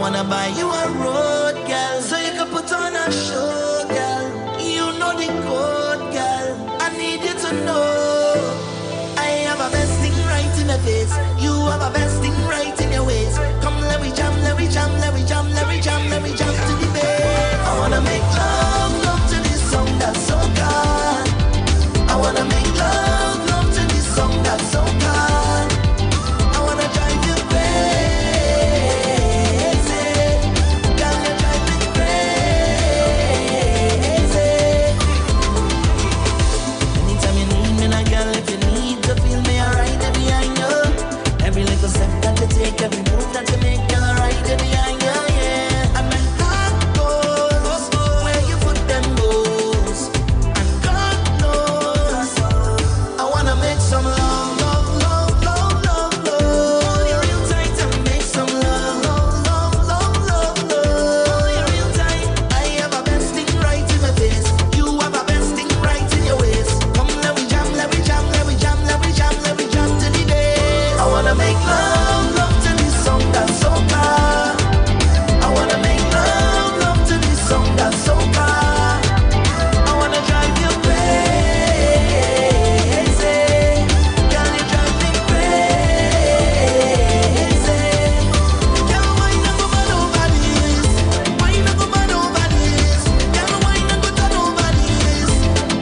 wanna buy you a road, girl, so you can put on a show, girl. You know the code, girl. I need you to know I have a best thing right in the face. You have a best thing right in your ways. Come, let me jam, let me jam, let me jam, let me jam, let me jam to the bass. I wanna make love, love to this song that's so good. I wanna make love, love to this song that's so good. I wanna drive you crazy. Girl, you drive me crazy. Anytime you need me, now, girl, if you need to feel me, I'll ride it behind you. Every little step that you take, every move that you make, girl, I'll ride it behind you, yeah. And my heart goes where you put them goes. And God knows I wanna make some love, love, love, love, love, love. Hold you real tight and make some love, love, love, love, love, love. Hold you real tight. I have a best thing right in my face. You have a best thing right in your waist. Come, let me jam, let me jam, let me jam, let me jam, let me jam to the day. I wanna make love, love to this song that's so good. I wanna make love, love to this song that's so good. I wanna drive you crazy. Girl, you drive me crazy. Girl, why not go mad over this? Why not go mad over this? Girl, why not go turn over this?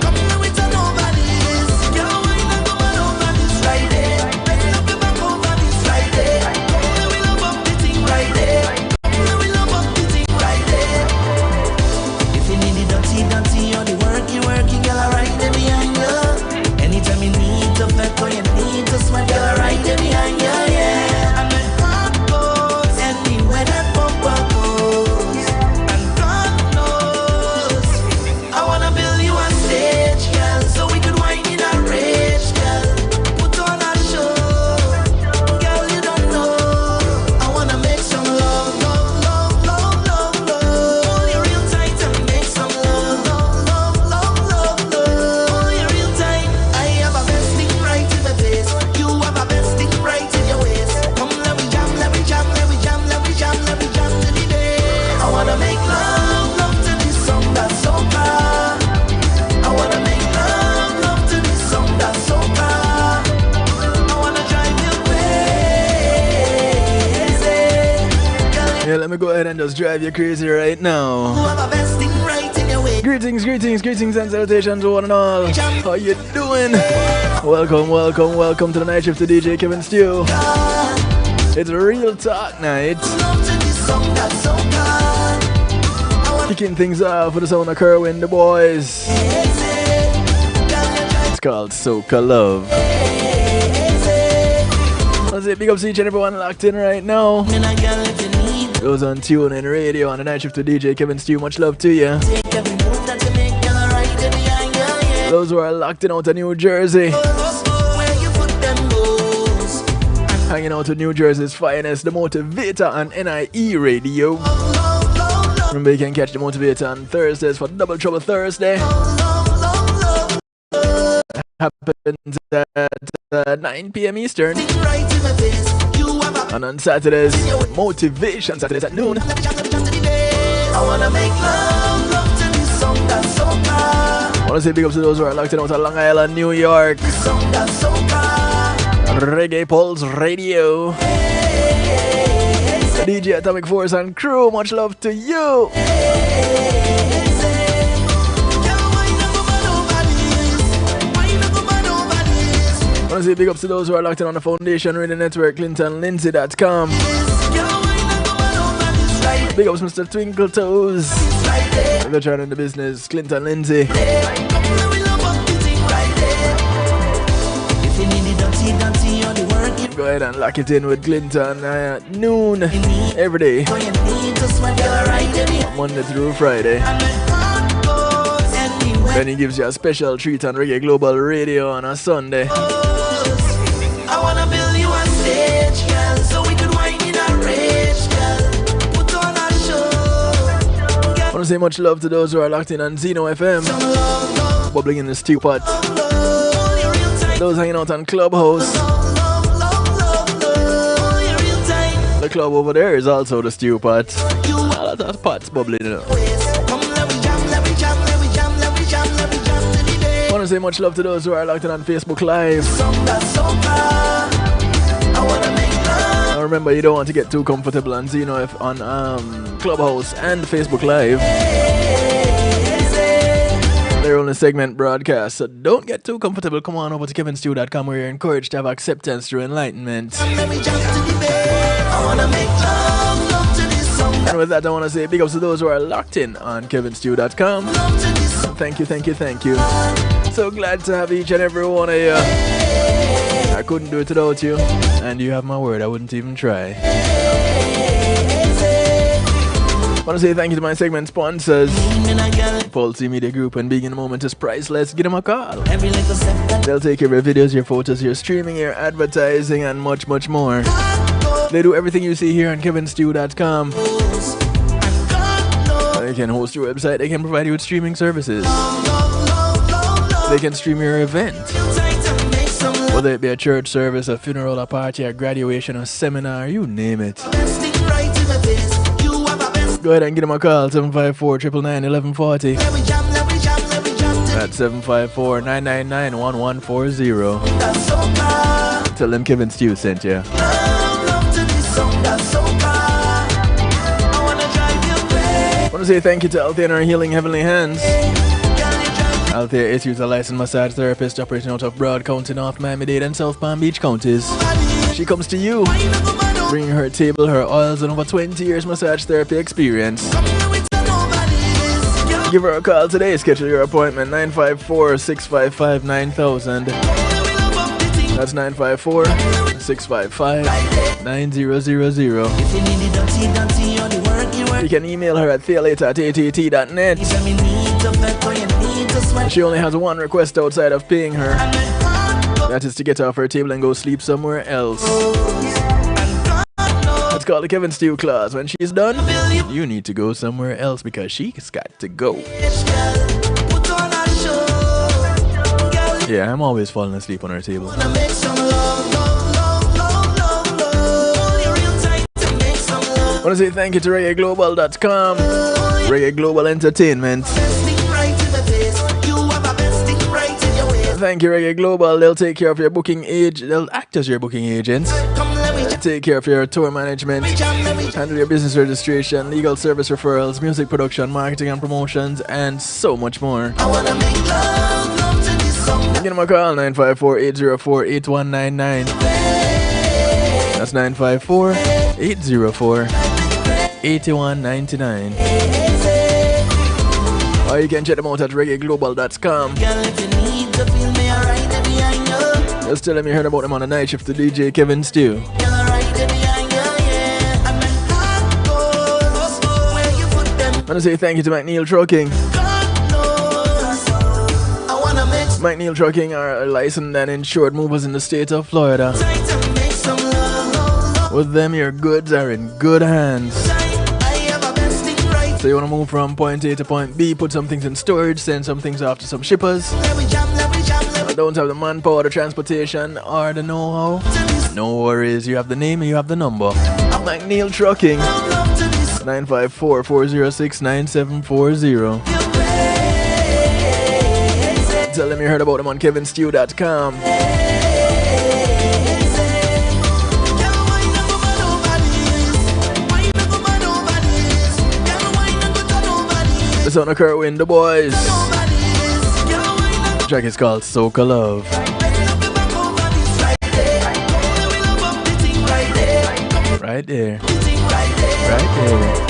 Come now, we turn over this. Girl, why not go mad over this right there? Bend up your back over this right there. Come now, we love up the thing right there. Come now, we love up the thing right there. If you need the dirty, dirty, or the worky, worky, girl, I ride it behind you. Anytime you need to fret or you need to sweat, girl, I ride it behind you, yeah. And my heart goes anywhere that bumper goes. And God knows I wanna build you a stage, girl, so we could wine in a rage, girl. Put on a show, girl, you don't know. I wanna make some love, love, love, love, love, love. Hold you real tight and make some love, love, love, love, love, love. Hold you real tight. I have a best thing right in the face. You have a best thing right in your waist. Come, let me jam, let me jam, let me jam, let me jam, let me jam to the day. I wanna make love, love to this song that's so good. I wanna make love, love to this song that's so good. I wanna drive you crazy. Girl, Yeah, let me go ahead and just drive you crazy right now. you have a best thing right in your waist. Greetings, greetings, greetings and salutations to one and all. How you doing? Welcome, welcome, welcome to the night shift to DJ Kevin Stew. It's a real talk night. Love to this song that's so good. I wanna Kicking things off with the sound of Kerwin, the boys. crazy. Girl, you drive It's called Soca Love. Let's say big up to each and everyone locked in right now. me now, girl, if you need. Those on tune and radio on the night shift to DJ Kevin Stew. Much love to you. Take every move that you make, girl, I ride it behind you, yeah. Those who are locked in out of New Jersey. Where you put them goes. Hanging out with New Jersey's finest, the Motivator on NIE Radio. Love, love, love, Remember, you can catch the Motivator on Thursdays for Double Trouble Thursday. love, love, love. Happens at 9 p.m. Eastern. Thing right in my face. You have a And on Saturdays, Motivation Saturdays at noon. let me jam to the day. I wanna make love, love to this song that's so good. I want to say big up to those who are locked in out of Long Island, New York. Song that's so good. Reggae Pulse Radio. DJ Atomic Force and crew, much love to you. I want to say big ups to those who are locked in on the Foundation Radio Network, ClintonLindsay.com. Big ups, Mr. Twinkle Toes. Veteran in the business, Clinton Lindsay. Go ahead and lock it in with Clinton noon every day, Monday through Friday. Then he gives you a special treat on Reggae Global Radio on a Sunday. I wanna build you a stage, girl, so we could wine in a rage, girl. Put on a show, I want to say much love to those who are locked in on Zeno FM, bubbling in the stew pot. Those hanging out on Clubhouse, the club over there is also the stew pot. A lot of pots bubbling, you know. I want to say much love to those who are locked in on Facebook Live. Now remember, you don't want to get too comfortable on Zeno on Clubhouse and Facebook Live. They're on a segment broadcast, so don't get too comfortable. Come on over to kevinstew.com where you're encouraged to have acceptance through enlightenment. And with that, I want to say big ups to those who are locked in on kevinstew.com. Thank you, thank you, thank you. So glad to have each and every one of you. I couldn't do it without you, and you have my word, I wouldn't even try. I want to say thank you to my segment sponsors. Pulse Media Group and Being in the Moment is priceless. Give them a call. They'll take care of your videos, your photos, your streaming, your advertising, and much, much more. They do everything you see here on kevinstew.com. They can host your website. They can provide you with streaming services. They can stream your event. Whether it be a church service, a funeral, a party, a graduation, a seminar, you name it. Go ahead and give them a call, 754-999-1140. That's 754-999-1140. Tell them Kevin Stew sent you. I want to say thank you to Althea and her Healing Heavenly Hands. Althea is a licensed massage therapist operating out of Broad County, North Miami-Dade and South Palm Beach counties. She comes to you, bringing her table, her oils, and over 20 years massage therapy experience. Give her a call today. Schedule your appointment, 954-655-9000. That's 954-655-9000. You can email her at thealater@att.net. She only has one request outside of paying her. That is to get off her table and go sleep somewhere else. It's called the Kevin Stew clause. When she's done, you need to go somewhere else because she's got to go. Yeah, I'm always falling asleep on her table. I want to say thank you to reggaeglobal.com, Reggae Global Entertainment. Thank you, Reggae Global. They'll take care of your booking they'll act as your booking agents. Take care of your tour management, handle your business registration, legal service referrals, music production, marketing and promotions, and so much more. Give them a call, 954-804-8199. That's 954-804-8199. Or you can check them out at reggaeglobal.com. Just tell them you heard about them on the night shift to DJ Kevin Stew. I want to say thank you to McNeil Trucking. McNeil Trucking are licensed and insured movers in the state of Florida. With them, your goods are in good hands. So you want to move from point A to point B, put some things in storage, send some things off to some shippers. Don't have the manpower, the transportation, or the know-how? No worries, you have the name and you have the number. McNeil Trucking, 954-406-9740. Tell them you heard about them on kevinstew.com. This on occur with the boys. The track is called Soca Love. Right there. Right there.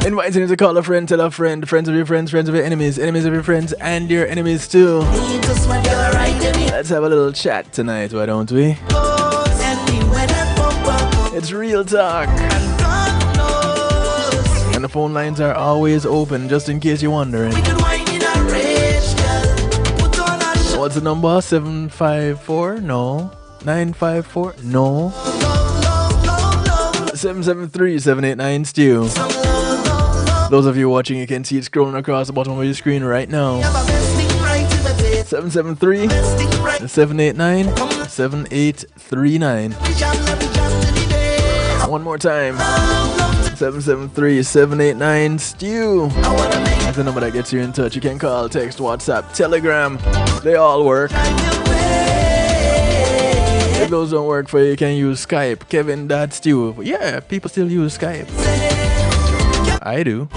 Inviting you to call a friend, tell a friend, friends of your friends, friends of your enemies, enemies of your friends, and your enemies too. Let's have a little chat tonight, why don't we? It's real talk. And the phone lines are always open, just in case you're wondering. What's the number? 754? No. 954? No. 773-789-STEW. Those of you watching, you can see it scrolling across the bottom of your screen right now. 773-789-7839. One more time. 773-789-STEW. That's the number that gets you in touch. You can call, text, WhatsApp, Telegram. They all work. If those don't work for you, you can use Skype. Kevin.Stew. Yeah, people still use Skype. I do.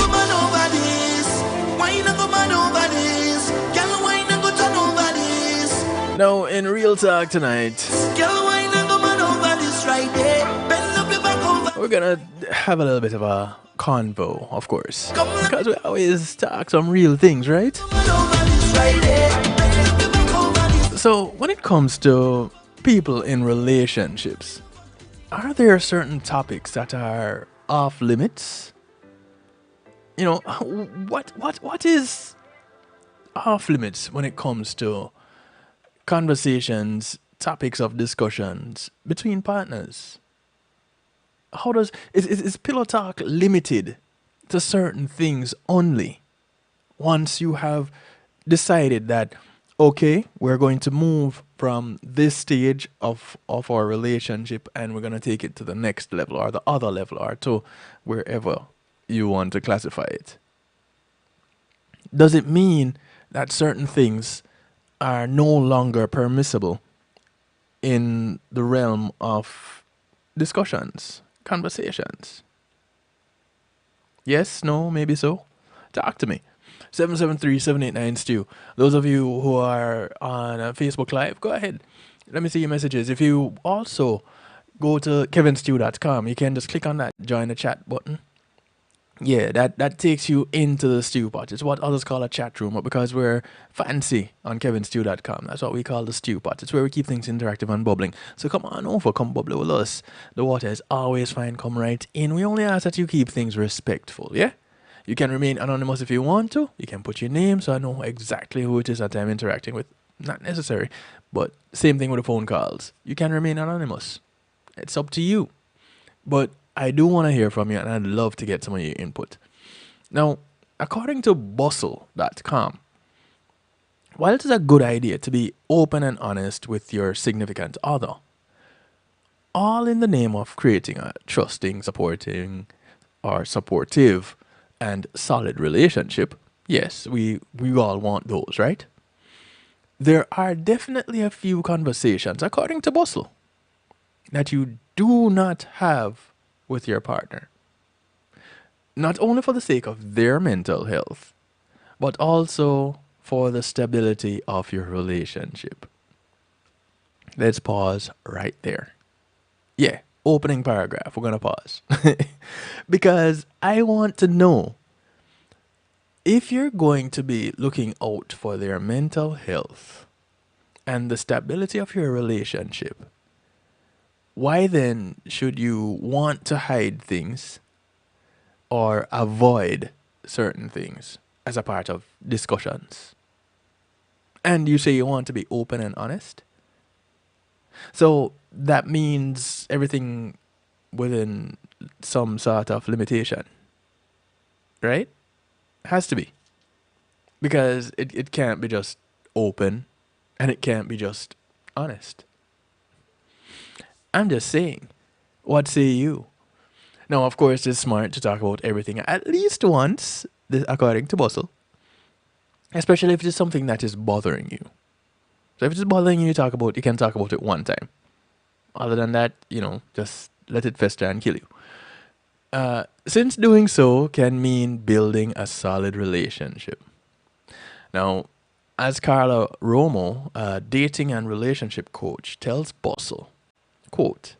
Now, in Real Talk tonight, we're gonna have a little bit of a convo, of course, because we always talk some real things, right? So, when it comes to people in relationships, are there certain topics that are off limits? You know, what is off limits when it comes to conversations, topics of discussions between partners? How does is pillow talk limited to certain things only? Once you have decided that, okay, we're going to move from this stage of our relationship and we're going to take it to the next level or the other level or to wherever you want to classify it. Does it mean that certain things are no longer permissible in the realm of discussions, conversations? Yes, no, maybe so? Talk to me. 773-789-STEW. Those of you who are on Facebook Live, go ahead. Let me see your messages. If you also go to kevinstew.com, you can just click on that join the chat button. Yeah, that takes you into the stew pot. It's what others call a chat room, but because we're fancy on kevinstew.com, that's what we call the stew pot. It's where we keep things interactive and bubbling. So come on over, come bubble with us. The water is always fine, come right in. We only ask that you keep things respectful, yeah? You can remain anonymous if you want to. You can put your name so I know exactly who it is that I'm interacting with. Not necessary, but same thing with the phone calls. You can remain anonymous. It's up to you. But I do want to hear from you, and I'd love to get some of your input. Now, according to bustle.com, while it is a good idea to be open and honest with your significant other, all in the name of creating a trusting, supporting, or supportive and solid relationship, yes, we all want those, right? There are definitely a few conversations, according to Bustle, that you do not have with your partner. Not only for the sake of their mental health, but also for the stability of your relationship. Let's pause right there. Yeah, opening paragraph. We're going to pause. Because I want to know, if you're going to be looking out for their mental health and the stability of your relationship, why then should you want to hide things or avoid certain things as a part of discussions? And you say you want to be open and honest? So that means everything within some sort of limitation, right? Has to be. Because it can't be just open and it can't be just honest. I'm just saying. What say you? Now, of course, it's smart to talk about everything at least once, according to Bustle. Especially if it's something that is bothering you. So if it's bothering you, you can talk about it one time. Other than that, just let it fester and kill you. Since doing so can mean building a solid relationship. Now, as Carla Romo, a dating and relationship coach, tells Bustle, quote,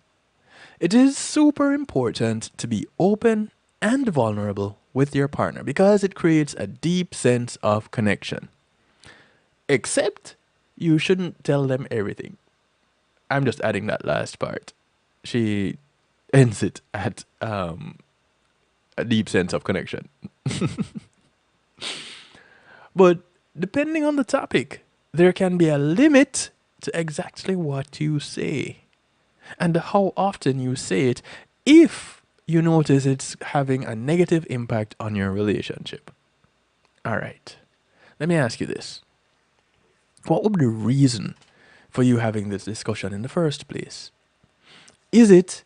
"It is super important to be open and vulnerable with your partner because it creates a deep sense of connection. Except you shouldn't tell them everything." I'm just adding that last part. She ends it at a deep sense of connection. But depending on the topic, there can be a limit to exactly what you say and how often you say it if you notice it's having a negative impact on your relationship. All right. Let me ask you this. What would be the reason for you having this discussion in the first place? Is it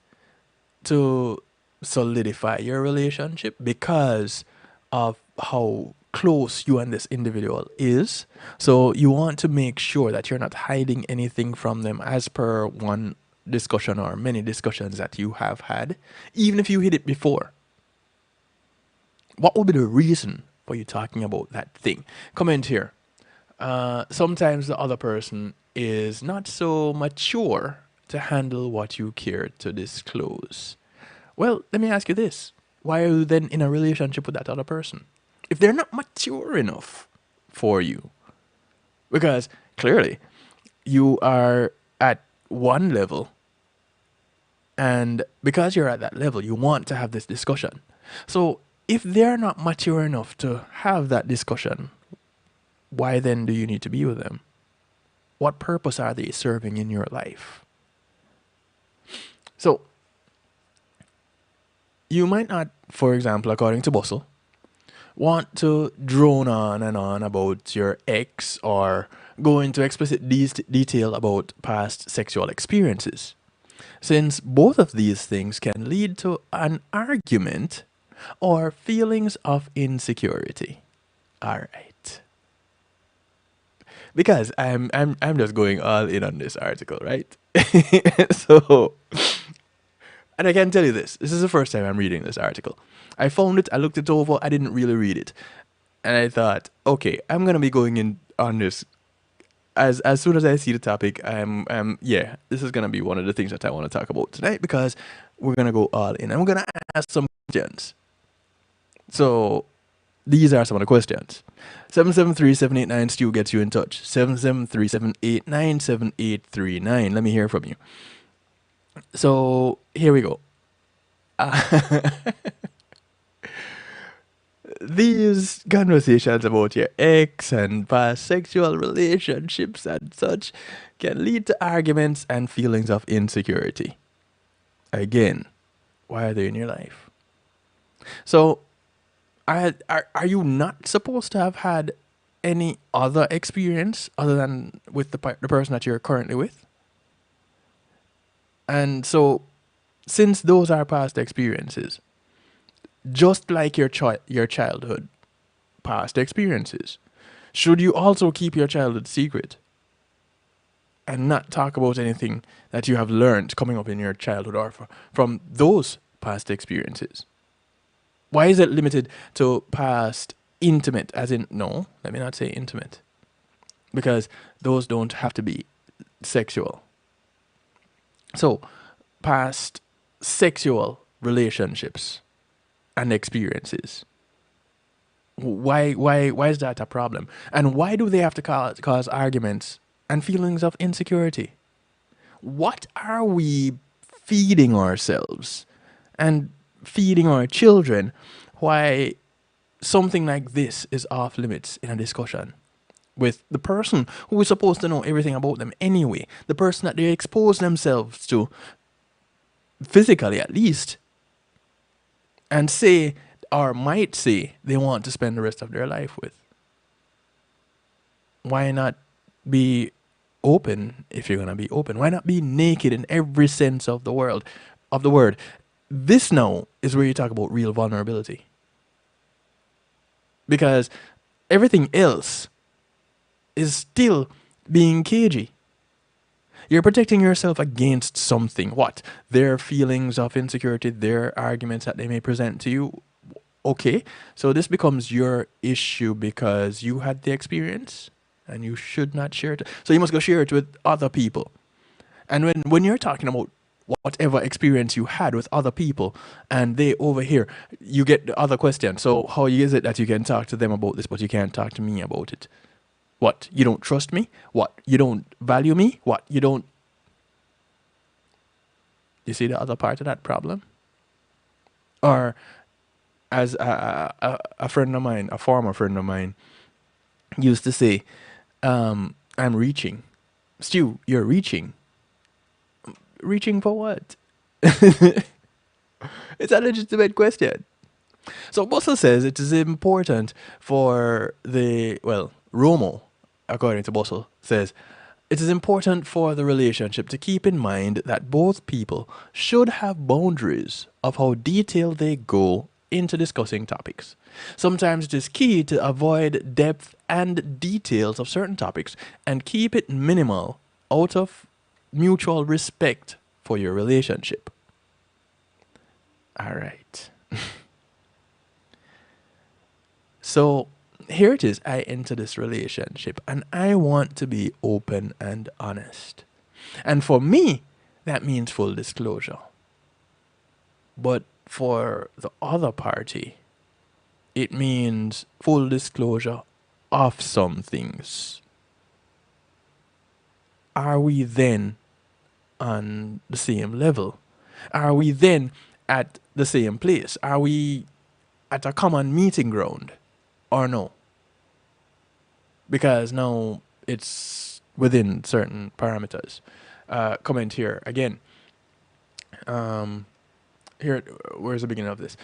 to solidify your relationship because of how close you and this individual is. So you want to make sure that you're not hiding anything from them as per one discussion or many discussions that you have had, even if you hit it before. What would be the reason for you talking about that thing? Comment here. Sometimes the other person is not so mature to handle what you care to disclose. Well, let me ask you this. Why are you then in a relationship with that other person? If they're not mature enough for you. Because clearly you are at one level, and because you're at that level, you want to have this discussion. So if they're not mature enough to have that discussion, why then do you need to be with them? What purpose are they serving in your life? So you might not, for example, according to Bustle, want to drone on and on about your ex or go into explicit detail about past sexual experiences, since both of these things can lead to an argument or feelings of insecurity. All right. Because I'm just going all in on this article, right? So, and I can tell you this. This is the first time I'm reading this article. I found it, I looked it over, I didn't really read it. And I thought, okay, I'm going to be going in on this. As soon as I see the topic, yeah, this is going to be one of the things that I want to talk about tonight, because we're going to go all in. And we're going to ask some questions. So, these are some of the questions. 773-789 Stu gets you in touch. 773-789-7839. Let me hear from you. So, here we go. These conversations about your ex and past sexual relationships and such can lead to arguments and feelings of insecurity. Again, why are they in your life? So, are you not supposed to have had any other experience other than with the person that you're currently with? And so, since those are past experiences, just like your childhood past experiences, should you also keep your childhood secret and not talk about anything that you have learned coming up in your childhood or from those past experiences? Why is it limited to past intimate, as in, no, let me not say intimate, because those don't have to be sexual. So, past sexual relationships and experiences. Why is that a problem? And why do they have to cause arguments and feelings of insecurity? What are we feeding ourselves and feeding our children why something like this is off limits in a discussion with the person who is supposed to know everything about them anyway, the person that they expose themselves to, physically at least, and say, or might say, they want to spend the rest of their life with? Why not be open if you're going to be open? Why not be naked in every sense of the word? This now is where you talk about real vulnerability. Because everything else is still being cagey. You're protecting yourself against something. What? Their feelings of insecurity, their arguments that they may present to you. Okay, so this becomes your issue because you had the experience and you should not share it. So you must go share it with other people. And when you're talking about whatever experience you had with other people and they overhear, you get the other question. So how is it that you can talk to them about this but you can't talk to me about it? What? You don't trust me? What? You don't value me? What? You don't... You see the other part of that problem? Or as a friend of mine, a former friend of mine, used to say, I'm reaching. Stu, you're reaching. Reaching for what? It's a legitimate question. So Bustle says it is important for Romo, according to Bustle, says, It is important for the relationship to keep in mind that both people should have boundaries of how detailed they go into discussing topics. Sometimes it is key to avoid depth and details of certain topics and keep it minimal out of mutual respect for your relationship. All right. So here it is. I enter this relationship and I want to be open and honest. And for me, that means full disclosure. But for the other party, it means full disclosure of some things. Are we then on the same level? Are we then at the same place? Are we at a common meeting ground or no? Because now it's within certain parameters. Comment here again. Here, where's the beginning of this?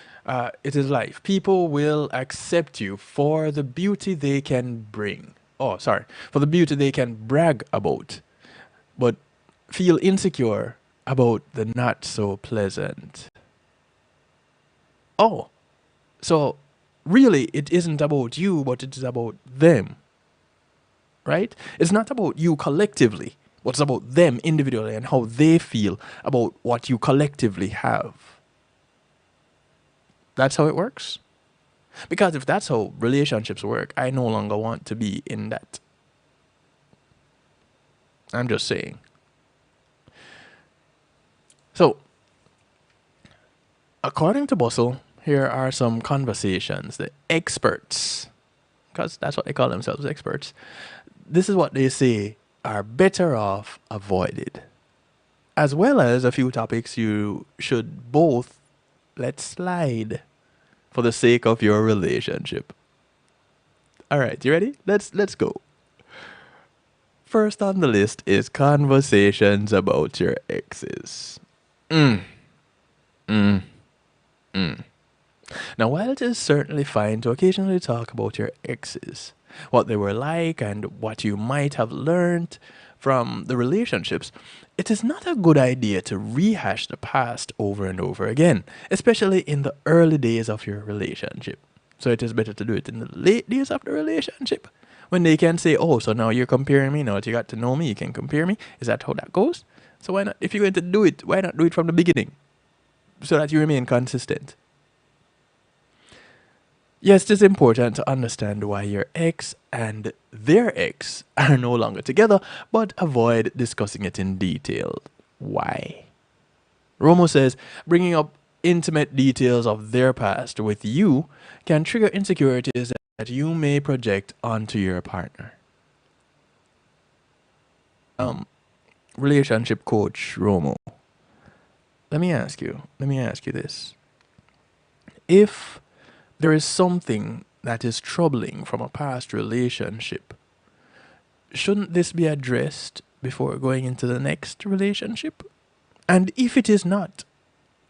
It is life. People will accept you for the beauty they can bring. Oh, sorry. For the beauty they can brag about, but feel insecure about the not so pleasant. Oh, so really it isn't about you, but it is about them. Right? It's not about you collectively, but it's about them individually and how they feel about what you collectively have. That's how it works. Because if that's how relationships work, I no longer want to be in that. I'm just saying. So, according to Bustle, here are some conversations the experts, because that's what they call themselves, experts. This is what they say are better off avoided, as well as a few topics you should both let slide for the sake of your relationship. All right, you ready? Let's go. First on the list is conversations about your exes. Now, while it is certainly fine to occasionally talk about your exes, what they were like, and what you might have learned from the relationships, it is not a good idea to rehash the past over and over again, especially in the early days of your relationship. So it is better to do it in the late days of the relationship, when they can say, oh, so now you're comparing me, now that you got to know me, you can compare me. Is that how that goes? So why not, if you're going to do it, why not do it from the beginning, so that you remain consistent? Yes, it is important to understand why your ex and their ex are no longer together, but avoid discussing it in detail. Why? Romo says, bringing up intimate details of their past with you can trigger insecurities that you may project onto your partner. Relationship coach Romo, let me ask you this. If there is something that is troubling from a past relationship, shouldn't this be addressed before going into the next relationship? And if it is not,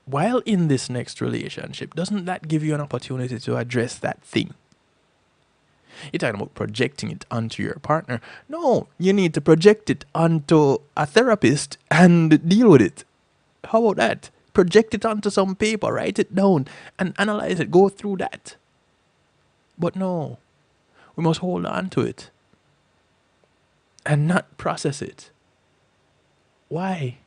while in this next relationship, doesn't that give you an opportunity to address that thing? You're talking about projecting it onto your partner. No, you need to project it onto a therapist and deal with it. How about that? Project it onto some paper, write it down, and analyze it, go through that. But no, we must hold on to it and not process it. Why?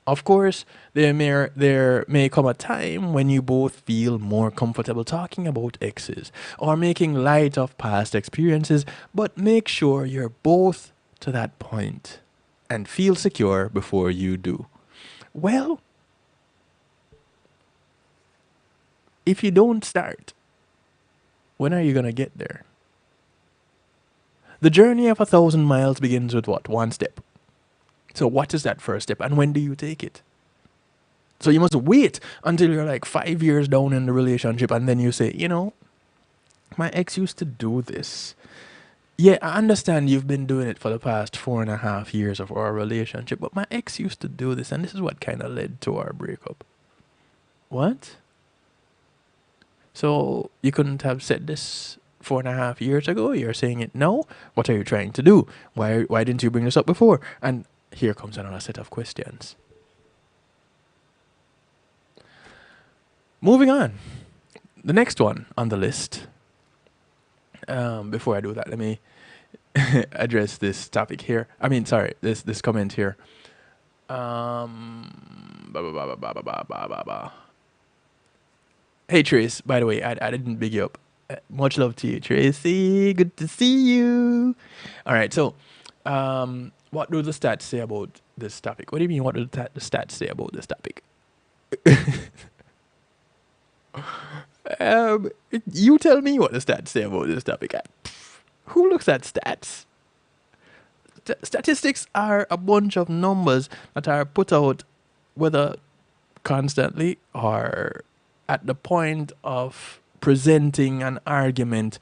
Of course, there may come a time when you both feel more comfortable talking about exes or making light of past experiences, but make sure you're both to that point and feel secure before you do. Well, if you don't start, when are you going to get there? The journey of 1,000 miles begins with what? One step. So what is that first step, and when do you take it? So you must wait until you're like 5 years down in the relationship, and then you say, you know, my ex used to do this. Yeah, I understand you've been doing it for the past 4.5 years of our relationship, but my ex used to do this, and this is what kind of led to our breakup. What? So you couldn't have said this 4.5 years ago. You're saying it now. What are you trying to do? Why didn't you bring this up before? And here comes another set of questions. Moving on. The next one on the list. Before I do that, let me address this topic here. I mean, sorry, this comment here. Hey Trace, by the way, I didn't big you up. Much love to you, Tracy. Good to see you. All right, so what do the stats say about this topic? What do you mean? What do the stats say about this topic? You tell me what the stats say about this topic. Who looks at stats? Statistics are a bunch of numbers that are put out, whether constantly or at the point of presenting an argument,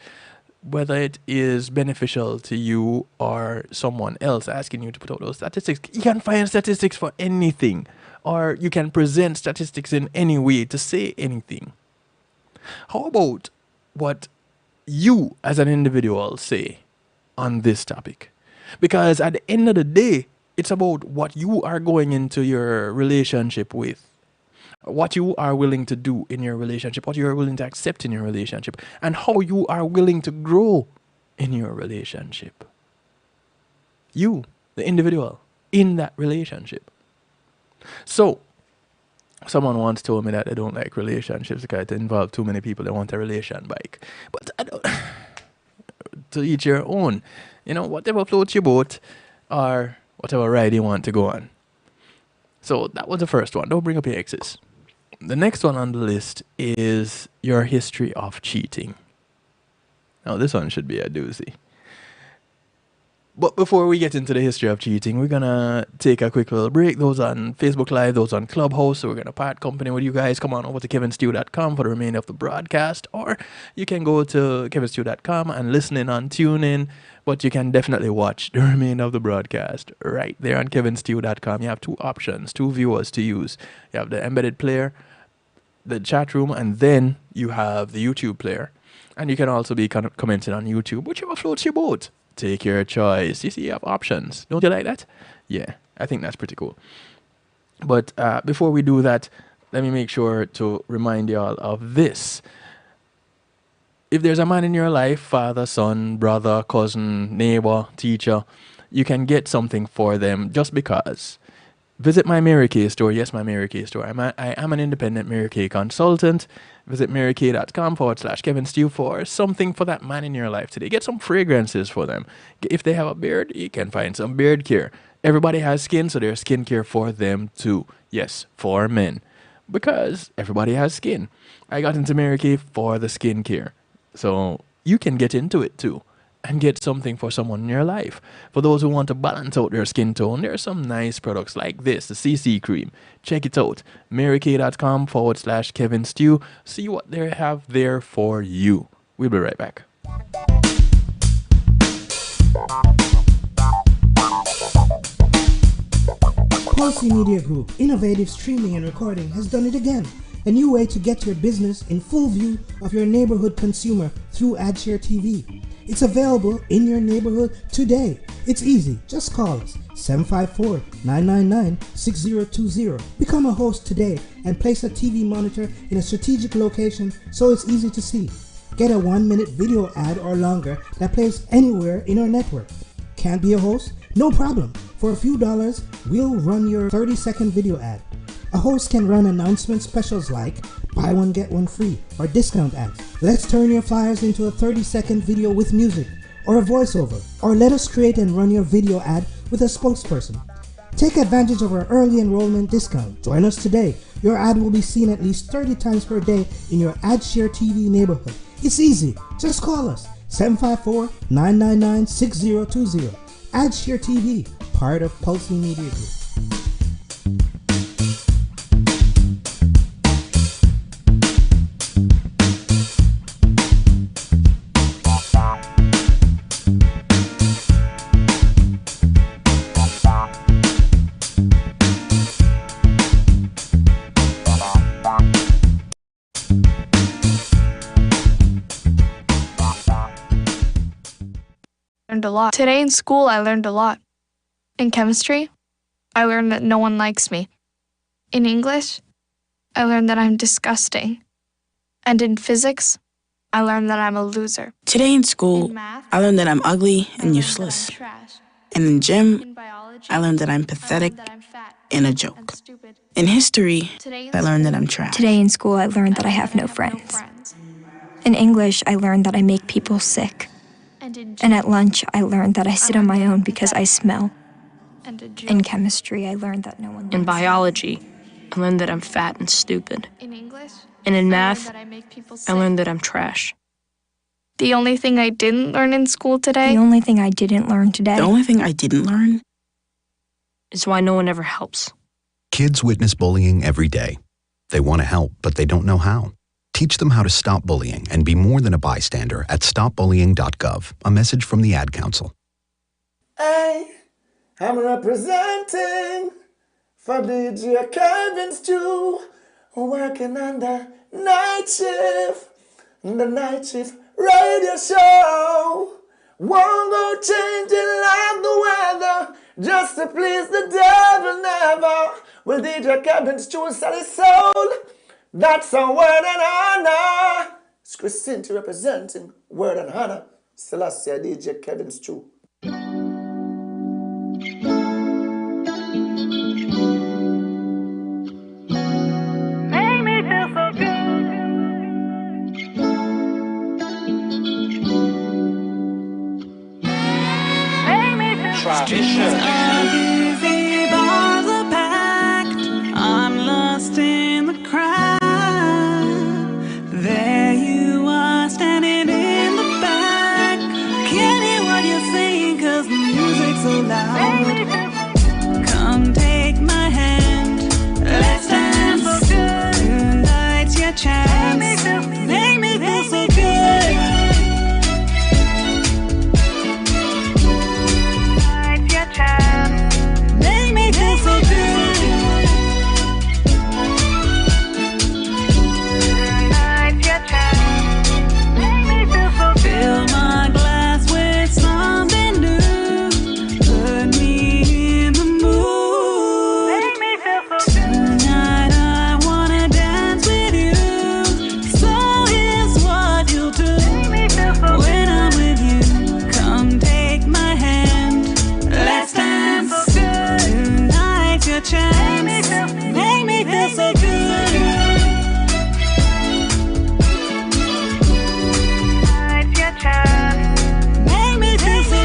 whether it is beneficial to you or someone else asking you to put out those statistics. You can find statistics for anything, or you can present statistics in any way to say anything. How about what you as an individual say on this topic? Because at the end of the day, it's about what you are going into your relationship with, what you are willing to do in your relationship, what you are willing to accept in your relationship, and how you are willing to grow in your relationship. You, the individual, in that relationship. So, someone once told me that they don't like relationships because it involves too many people. They want a relation bike. But I don't. To each your own. You know, whatever floats your boat or whatever ride you want to go on. So that was the first one. Don't bring up your exes. The next one on the list is your history of cheating. Now this one should be a doozy. But before we get into the history of cheating, we're going to take a quick little break. Those on Facebook Live, those on Clubhouse. So we're going to part company with you guys. Come on over to kevinstew.com for the remainder of the broadcast. Or you can go to kevinstew.com and listen in on TuneIn. But you can definitely watch the remainder of the broadcast right there on kevinstew.com. You have two options, two viewers to use. You have the embedded player, the chat room, and then you have the YouTube player. And you can also be commenting on YouTube, whichever floats your boat. Take your choice. You see, you have options. Don't you like that? Yeah, I think that's pretty cool. But before we do that, let me make sure to remind you all of this. If there's a man in your life, father, son, brother, cousin, neighbor, teacher, you can get something for them just because. Visit my Mary Kay store. Yes, my Mary Kay store. I am an independent Mary Kay consultant. Visit marykay.com/Kevin Stew for something for that man in your life today. Get some fragrances for them. If they have a beard, you can find some beard care. Everybody has skin, so there's skin care for them too. Yes, for men. Because everybody has skin. I got into Mary Kay for the skin care. So you can get into it too. And get something for someone in your life. For those who want to balance out their skin tone, there are some nice products like this, the CC cream. Check it out. marykay.com/Kevin Stew. See what they have there for you. We'll be right back. Pulsey Media Group, innovative streaming and recording, has done it again. A new way to get your business in full view of your neighborhood consumer through AdShare TV. It's available in your neighborhood today. It's easy. Just call us 754-999-6020. Become a host today and place a TV monitor in a strategic location so it's easy to see. Get a 1-minute video ad or longer that plays anywhere in our network. Can't be a host? No problem. For a few dollars, we'll run your 30-second video ad. A host can run announcement specials like buy one get one free or discount ads. Let's turn your flyers into a 30-second video with music or a voiceover, or let us create and run your video ad with a spokesperson. Take advantage of our early enrollment discount. Join us today. Your ad will be seen at least 30 times per day in your AdShare TV neighborhood. It's easy. Just call us 754-999-6020. AdShare TV, part of Pulsey Media Group. learned a lot. Today in school, I learned a lot. In chemistry, I learned that no one likes me. In English, I learned that I'm disgusting. And in physics, I learned that I'm a loser. Today in school, In math, I learned that I'm ugly I and learned useless. that I'm trash. And in gym, In biology, I learned that I'm I pathetic learned that I'm fat and a and joke. stupid. In history, Today in I learned that school, I'm trash. Today in school, I learned that I have no friends. In English, I learned that I make people sick. And in And gym, at lunch, I learned that I sit on my own because I smell. and a joke. In chemistry, I learned that no one In likes me. biology, I learned that I'm fat and stupid. In English, And in I learned math, that I make people I sick. learned that I'm trash. The only thing I didn't learn in school today, The only thing I didn't learn today The only thing I didn't learn Is why no one ever helps. Kids witness bullying every day. They want to help, but they don't know how. Teach them how to stop bullying and be more than a bystander at stopbullying.gov. A message from the Ad Council. Hey, I'm representing for DJ Kevin Stew, working on the night shift radio show. Won't go changing like the weather, just to please the devil never. Will DJ Kevin Stew sell his soul? That's a word and honor. It's Christine representing word and honor. Selassie DJ Kevin Stew. Make me feel so good. Make me feel Busy bars are packed. I'm lost in the crowd. There you are, standing in the back. Can't hear what you're saying 'cause the music's so loud. Come take my hand, let's dance. Tonight's your chance. Make me feel so good. Make me feel so good. Fill my glass with something new. Put me in the mood. Tonight I wanna dance with you. So here's what you'll do. When I'm with you, come take my hand. Let's dance. Tonight's your chance. Make me feel so good. Make me feel so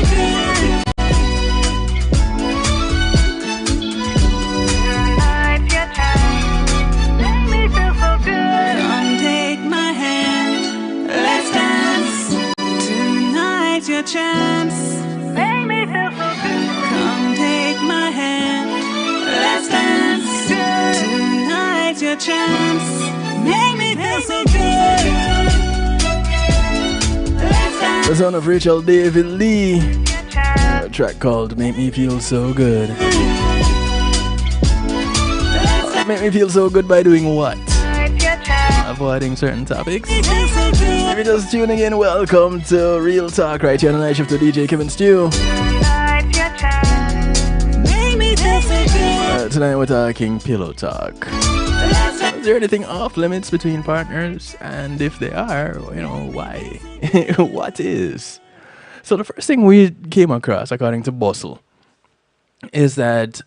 good. Come take my hand. Let's dance. Tonight's your chance. Come take my hand. Let's dance. Tonight's your chance. Make me feel so good. Let's dance. The son of Rachel David Lee. A track called Make Me Feel So Good. Make me feel so good by doing what? Avoiding certain topics. If you're just tuning in, welcome to Real Talk right here on the night shift to DJ Kevin Stew. Make me feel so good. Tonight we're talking pillow talk. Is there anything off limits between partners? And if they are, why? What is? So the first thing we came across, according to Bustle, is that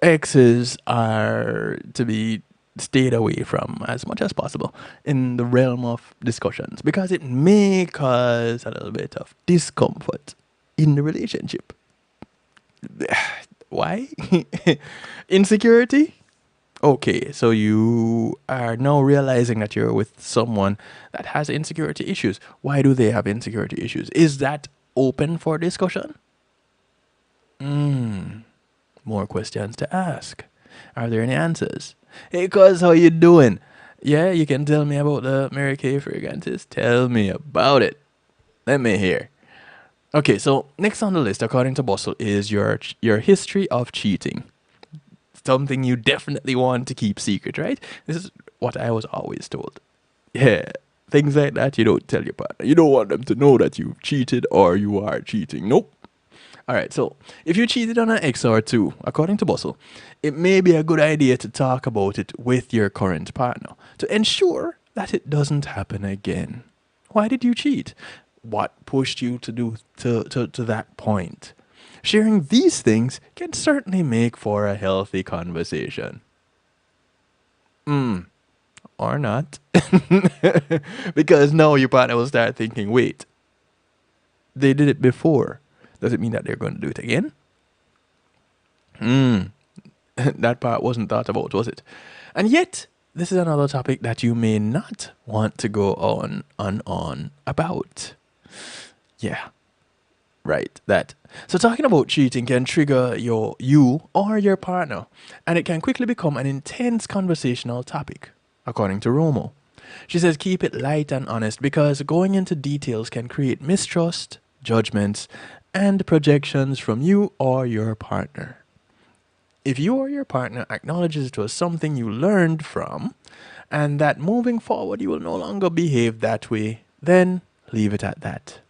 exes are to be stayed away from as much as possible in the realm of discussions because it may cause a little bit of discomfort in the relationship. Why? Insecurity? Okay, so you are now realizing that you're with someone that has insecurity issues. Why do they have insecurity issues? Is that open for discussion? More questions to ask. Are there any answers? Hey, cuz, how you doing? Yeah, you can tell me about the Mary Kay fragrances. Tell me about it. Let me hear. Okay, so next on the list, according to Bustle, is your history of cheating. Something you definitely want to keep secret, right? This is what I was always told. Yeah, Things like that, you don't tell your partner. You don't want them to know that you've cheated or you are cheating. Nope. All right, so if you cheated on an ex or two, according to Bustle, it may be a good idea to talk about it with your current partner to ensure that it doesn't happen again. Why did you cheat? What pushed you to do to that point? Sharing these things can certainly make for a healthy conversation. Or not. Because now your partner will start thinking, wait, they did it before. Does it mean that they're going to do it again? That part wasn't thought about, was it? And yet, this is another topic that you may not want to go on about. Yeah. Right, that. So talking about cheating can trigger you or your partner, and it can quickly become an intense conversational topic, according to Romo. She says keep it light and honest because going into details can create mistrust, judgments, and projections from you or your partner. If you or your partner acknowledges it was something you learned from, and that moving forward you will no longer behave that way, then leave it at that.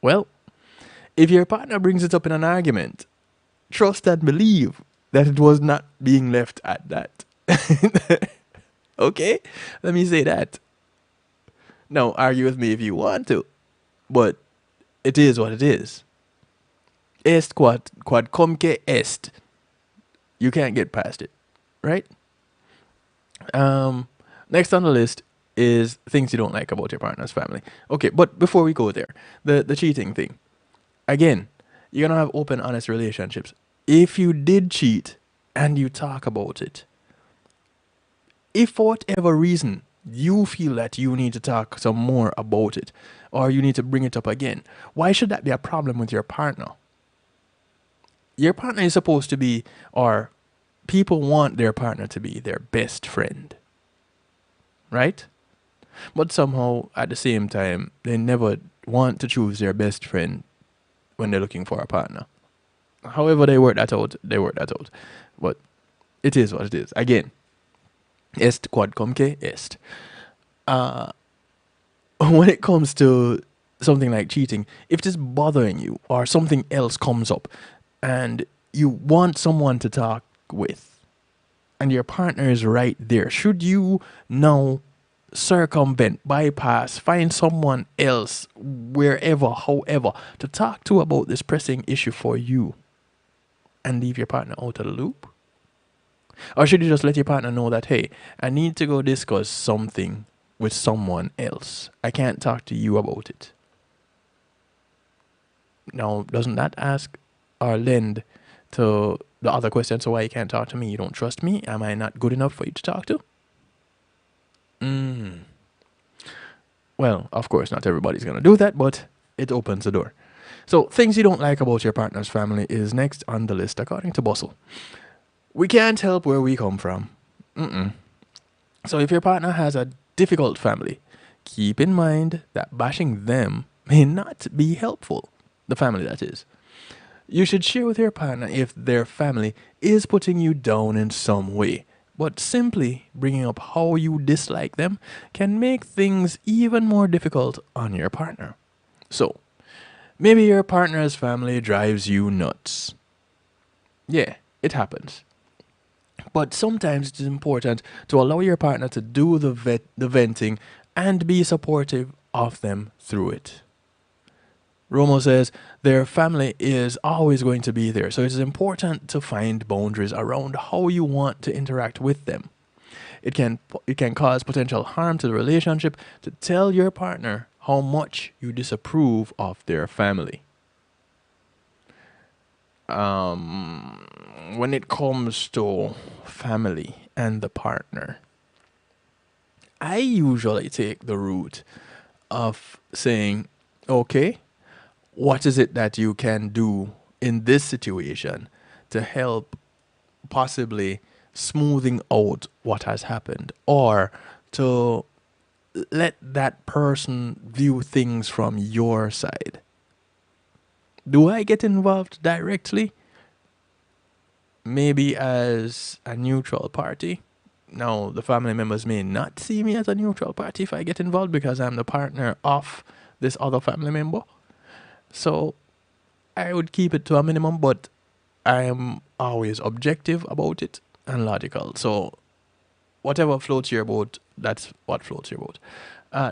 Well, if your partner brings it up in an argument, trust and believe that it was not being left at that. Okay? Let me say that. Now, argue with me if you want to, but it is what it is. Est quod comque est. You can't get past it, right? Next on the list is things you don't like about your partner's family. Okay, but before we go there, the cheating thing. Again, you're going to have open, honest relationships. If you did cheat and you talk about it, if for whatever reason you feel that you need to talk some more about it or you need to bring it up again, why should that be a problem with your partner? Your partner is supposed to be, or people want their partner to be their best friend. Right? But somehow, at the same time, they never want to choose their best friend when they're looking for a partner. However they work that out, But it is what it is. Again, est quod comque est. When it comes to something like cheating, if it is bothering you or something else comes up and you want someone to talk with and your partner is right there, should you now circumvent, bypass, find someone else, wherever, however, to talk to about this pressing issue for you and leave your partner out of the loop? Or should you just let your partner know that, hey, I need to go discuss something with someone else. I can't talk to you about it. Now, doesn't that ask or lend to the other question? So why you can't talk to me? You don't trust me? Am I not good enough for you to talk to? Well, of course, not everybody's going to do that, but it opens the door. So, things you don't like about your partner's family is next on the list, according to Bustle. We can't help where we come from. So, if your partner has a difficult family, keep in mind that bashing them may not be helpful. The family, that is. You should share with your partner if their family is putting you down in some way. But simply bringing up how you dislike them can make things even more difficult on your partner. So, maybe your partner's family drives you nuts. Yeah, it happens. But sometimes it is important to allow your partner to do the venting and be supportive of them through it. Romo says their family is always going to be there, so it is important to find boundaries around how you want to interact with them. It can cause potential harm to the relationship to tell your partner how much you disapprove of their family. When it comes to family and the partner, I usually take the route of saying, okay, what is it that you can do in this situation to help possibly smoothing out what has happened, or to let that person view things from your side? Do I get involved directly? Maybe as a neutral party? Now, the family members may not see me as a neutral party if I get involved because I'm the partner of this other family member. So I would keep it to a minimum, but I am always objective about it and logical. So whatever floats your boat, that's what floats your boat.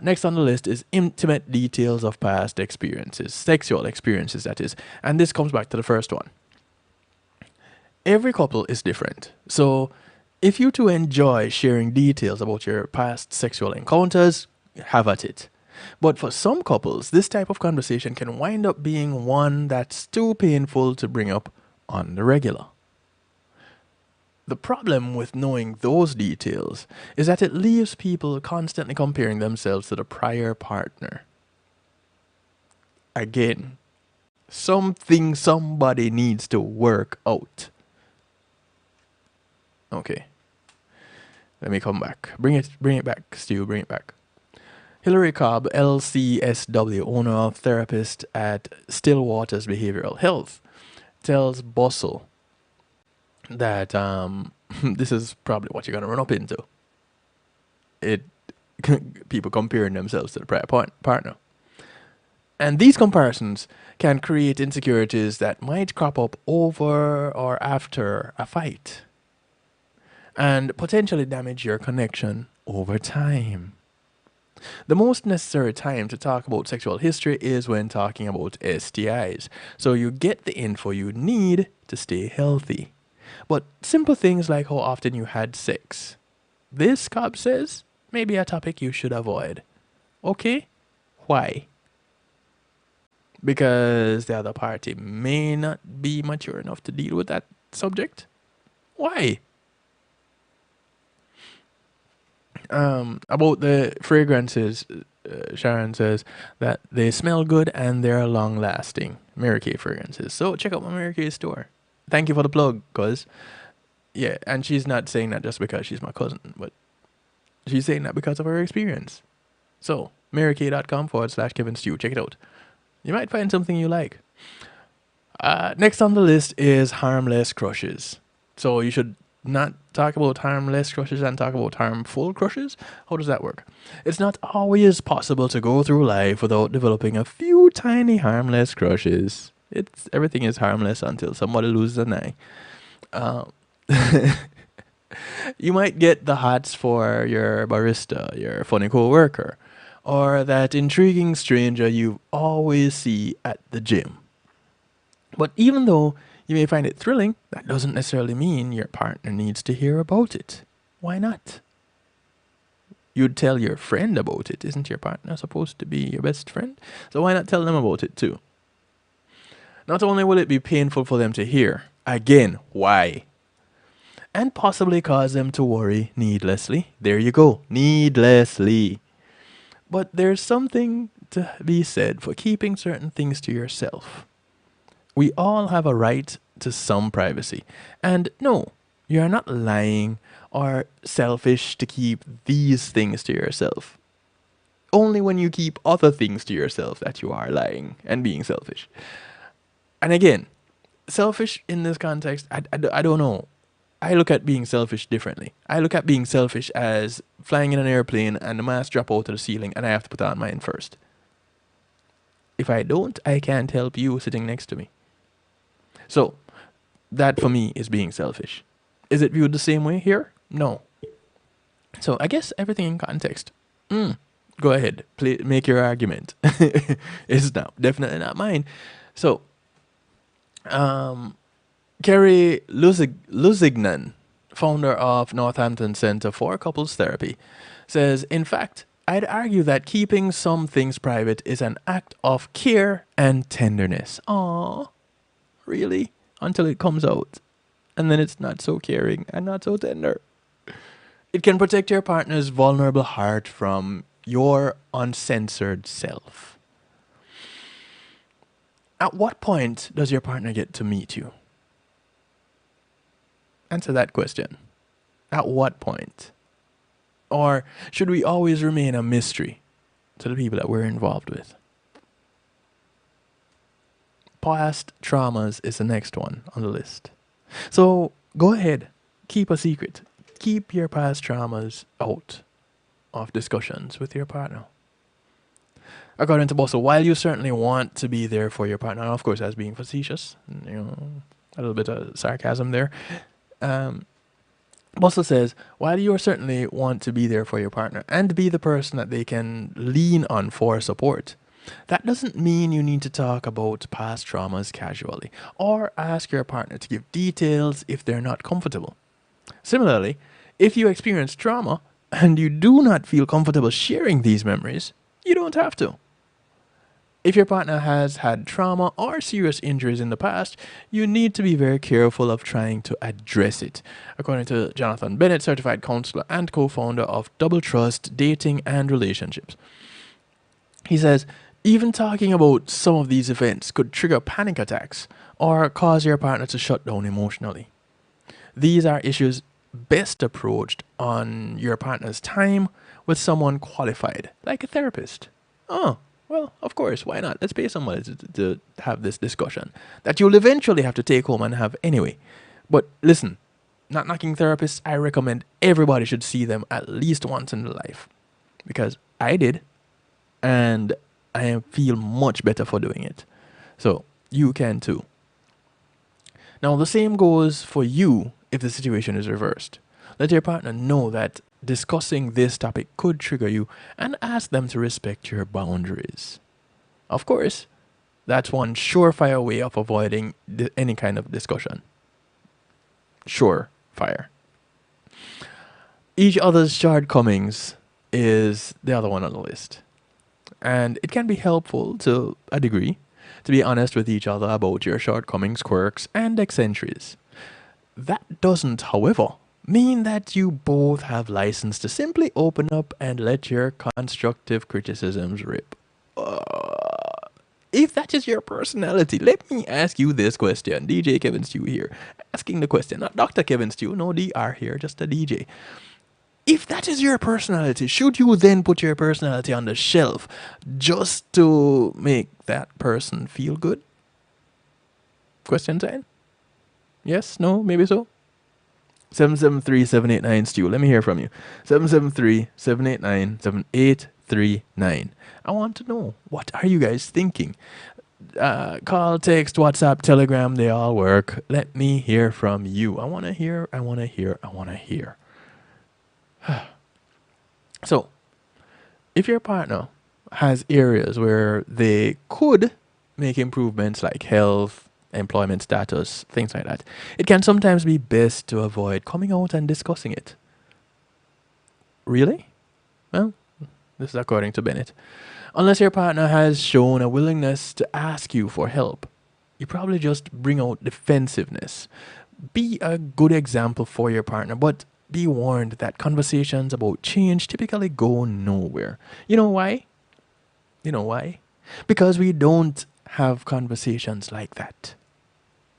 Next on the list is intimate details of past experiences, sexual experiences, that is. And this comes back to the first one. Every couple is different. So if you two enjoy sharing details about your past sexual encounters, have at it. But for some couples, this type of conversation can wind up being one that's too painful to bring up on the regular. The problem with knowing those details is that it leaves people constantly comparing themselves to the prior partner. Again, something somebody needs to work out. Okay. Let me come back. Bring it back, Stu, bring it back. Hillary Cobb, LCSW, owner of therapist at Stillwater's Behavioral Health, tells Bustle that this is probably what you're going to run up into. People comparing themselves to the prior partner. And these comparisons can create insecurities that might crop up over or after a fight and potentially damage your connection over time. The most necessary time to talk about sexual history is when talking about STIs, so you get the info you need to stay healthy. But simple things like how often you had sex, this, Cobb says, may be a topic you should avoid. Okay? Why? Because the other party may not be mature enough to deal with that subject? Why? About the fragrances, Sharon says that they smell good and they're long lasting. Mary Kay fragrances. So check out my Mary Kay store. Thank you for the plug, cuz. Yeah, and she's not saying that just because she's my cousin, but she's saying that because of her experience. So, marykay.com/Kevin Stew. Check it out. You might find something you like. Next on the list is harmless crushes. So you should not talk about harmless crushes and talk about harmful crushes? How does that work? It's not always possible to go through life without developing a few tiny harmless crushes. Everything is harmless until somebody loses an eye. You might get the hots for your barista, your funny co-worker, or that intriguing stranger you always see at the gym. But even though you may find it thrilling, that doesn't necessarily mean your partner needs to hear about it. Why not? You'd tell your friend about it. Isn't your partner supposed to be your best friend? So why not tell them about it too? Not only will it be painful for them to hear, again, why? And possibly cause them to worry needlessly. There you go, needlessly. But there's something to be said for keeping certain things to yourself. We all have a right to some privacy. And no, you're not lying or selfish to keep these things to yourself. Only when you keep other things to yourself that you are lying and being selfish. And again, selfish in this context, I don't know. I look at being selfish differently. I look at being selfish as flying in an airplane and the mask drop out to the ceiling and I have to put on mine first. If I don't, I can't help you sitting next to me. So, that for me is being selfish. Is it viewed the same way here? No. So, I guess everything in context. Go ahead. Make your argument. It's definitely not mine. So, Kerry Luzignan, founder of Northampton Center for Couples Therapy, says, in fact, I'd argue that keeping some things private is an act of care and tenderness. Aww. Really? Until it comes out. And then it's not so caring and not so tender. It can protect your partner's vulnerable heart from your uncensored self. At what point does your partner get to meet you? Answer that question. At what point? Or should we always remain a mystery to the people that we're involved with? Past traumas is the next one on the list. So go ahead, keep a secret. keep your past traumas out of discussions with your partner. According to Bosso, while you certainly want to be there for your partner, of course, as being facetious, a little bit of sarcasm there. Bosso says, while you certainly want to be there for your partner and be the person that they can lean on for support, that doesn't mean you need to talk about past traumas casually or ask your partner to give details if they're not comfortable. Similarly, if you experience trauma and you do not feel comfortable sharing these memories, you don't have to. If your partner has had trauma or serious injuries in the past, you need to be very careful of trying to address it. According to Jonathan Bennett, certified counselor and co-founder of Double Trust Dating and Relationships. He says, even talking about some of these events could trigger panic attacks or cause your partner to shut down emotionally. These are issues best approached on your partner's time with someone qualified, like a therapist. Oh, well, of course, why not? Let's pay somebody to have this discussion that you'll eventually have to take home and have anyway. But listen, not knocking therapists, I recommend everybody should see them at least once in their life. Because I did, and I feel much better for doing it. So, you can too. Now, the same goes for you if the situation is reversed. Let your partner know that discussing this topic could trigger you and ask them to respect your boundaries. Of course, that's one surefire way of avoiding any kind of discussion. Surefire. Each other's shortcomings is the other one on the list. And it can be helpful to a degree to be honest with each other about your shortcomings, quirks, and eccentricities. That doesn't, however, mean that you both have license to simply open up and let your constructive criticisms rip. If that is your personality, let me ask you this question. DJ Kevin Stew here, asking the question. Not Dr. Kevin Stew, no DR here, just a DJ. If that is your personality, should you then put your personality on the shelf just to make that person feel good? Question time? Yes? No? Maybe so? 773-789-STEW. Let me hear from you. 773-789-7839. I want to know, what are you guys thinking? Call, text, WhatsApp, Telegram, they all work. Let me hear from you. I want to hear. So, if your partner has areas where they could make improvements like health, employment status, things like that, it can sometimes be best to avoid coming out and discussing it. Really? Well, this is according to Bennett. Unless your partner has shown a willingness to ask you for help, you probably just bring out defensiveness. Be a good example for your partner, but be warned that conversations about change typically go nowhere. You know why? Because we don't have conversations like that.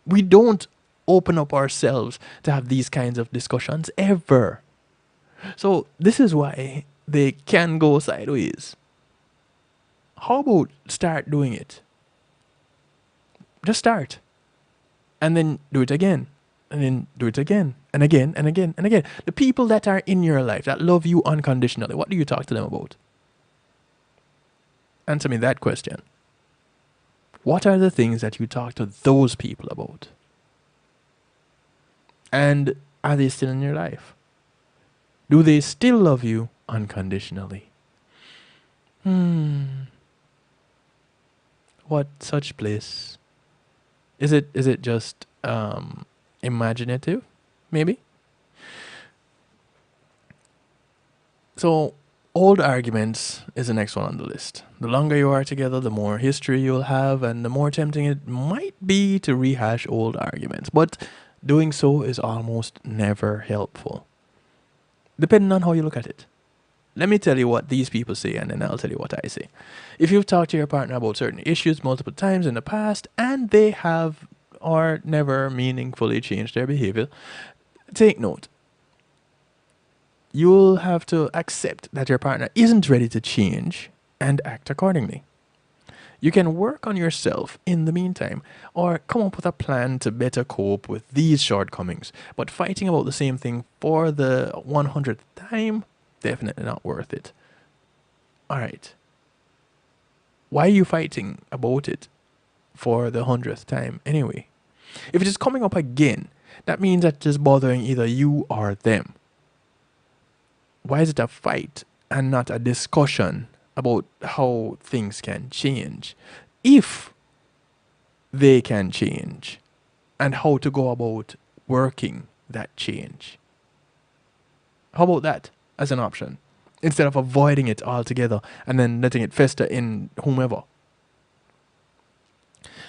We don't open up ourselves to have these kinds of discussions ever. So this is why they can go sideways. How about start doing it? Just start. And then do it again. And then do it again. And again and again and again. The people that are in your life that love you unconditionally, what do you talk to them about? Answer me that question. What are the things that you talk to those people about? And are they still in your life? Do they still love you unconditionally? What such bliss? Is it just imaginative? Maybe? So, old arguments is the next one on the list. The longer you are together, the more history you'll have, and the more tempting it might be to rehash old arguments. But doing so is almost never helpful, depending on how you look at it. Let me tell you what these people say, and then I'll tell you what I say. If you've talked to your partner about certain issues multiple times in the past, and they have or never meaningfully changed their behavior, take note. You'll have to accept that your partner isn't ready to change and act accordingly. You can work on yourself in the meantime, or come up with a plan to better cope with these shortcomings. But fighting about the same thing for the 100th time, definitely not worth it. Alright. Why are you fighting about it for the 100th time anyway? If it is coming up again, that means that it is bothering either you or them. Why is it a fight and not a discussion about how things can change? If they can change, and how to go about working that change. How about that as an option? Instead of avoiding it altogether and then letting it fester in whomever.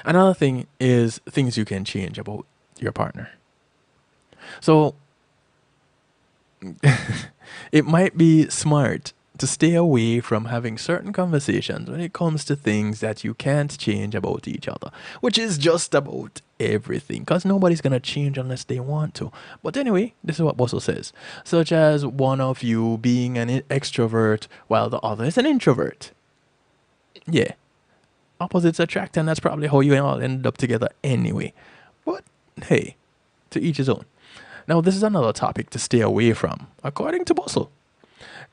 Another thing is things you can change about your partner. So, it might be smart to stay away from having certain conversations when it comes to things that you can't change about each other, which is just about everything, because nobody's going to change unless they want to. But anyway, this is what Bustle says, such as one of you being an extrovert while the other is an introvert. Yeah, opposites attract, and that's probably how you all end up together anyway. But hey, to each his own. Now, this is another topic to stay away from, according to Bustle.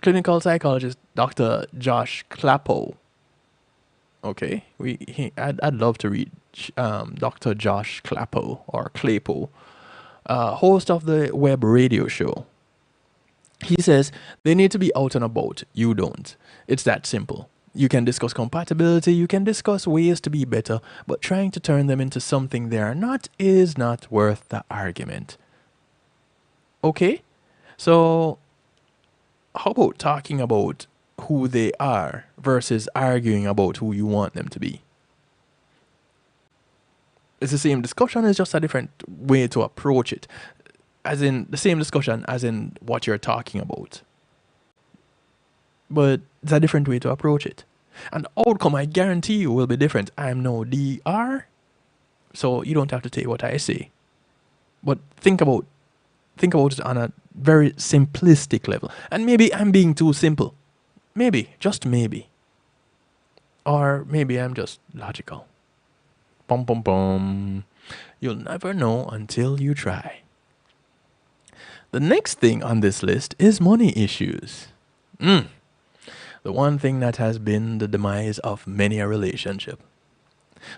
Clinical psychologist Dr. Josh Clappo. Okay, I'd love to read Dr. Josh Clappo or Clappo, host of the web radio show. He says they need to be out and about. You don't. It's that simple. You can discuss compatibility, you can discuss ways to be better, but trying to turn them into something they are not is not worth the argument. Okay? So, how about talking about who they are versus arguing about who you want them to be? It's the same discussion, it's just a different way to approach it. As in, the same discussion as in what you're talking about. But it's a different way to approach it. And the outcome, I guarantee you, will be different. I'm no DR, so you don't have to take what I say. But think about it on a very simplistic level. And maybe I'm being too simple. Maybe, just maybe. Or maybe I'm just logical. Bum bum bum. You'll never know until you try. The next thing on this list is money issues. The one thing that has been the demise of many a relationship.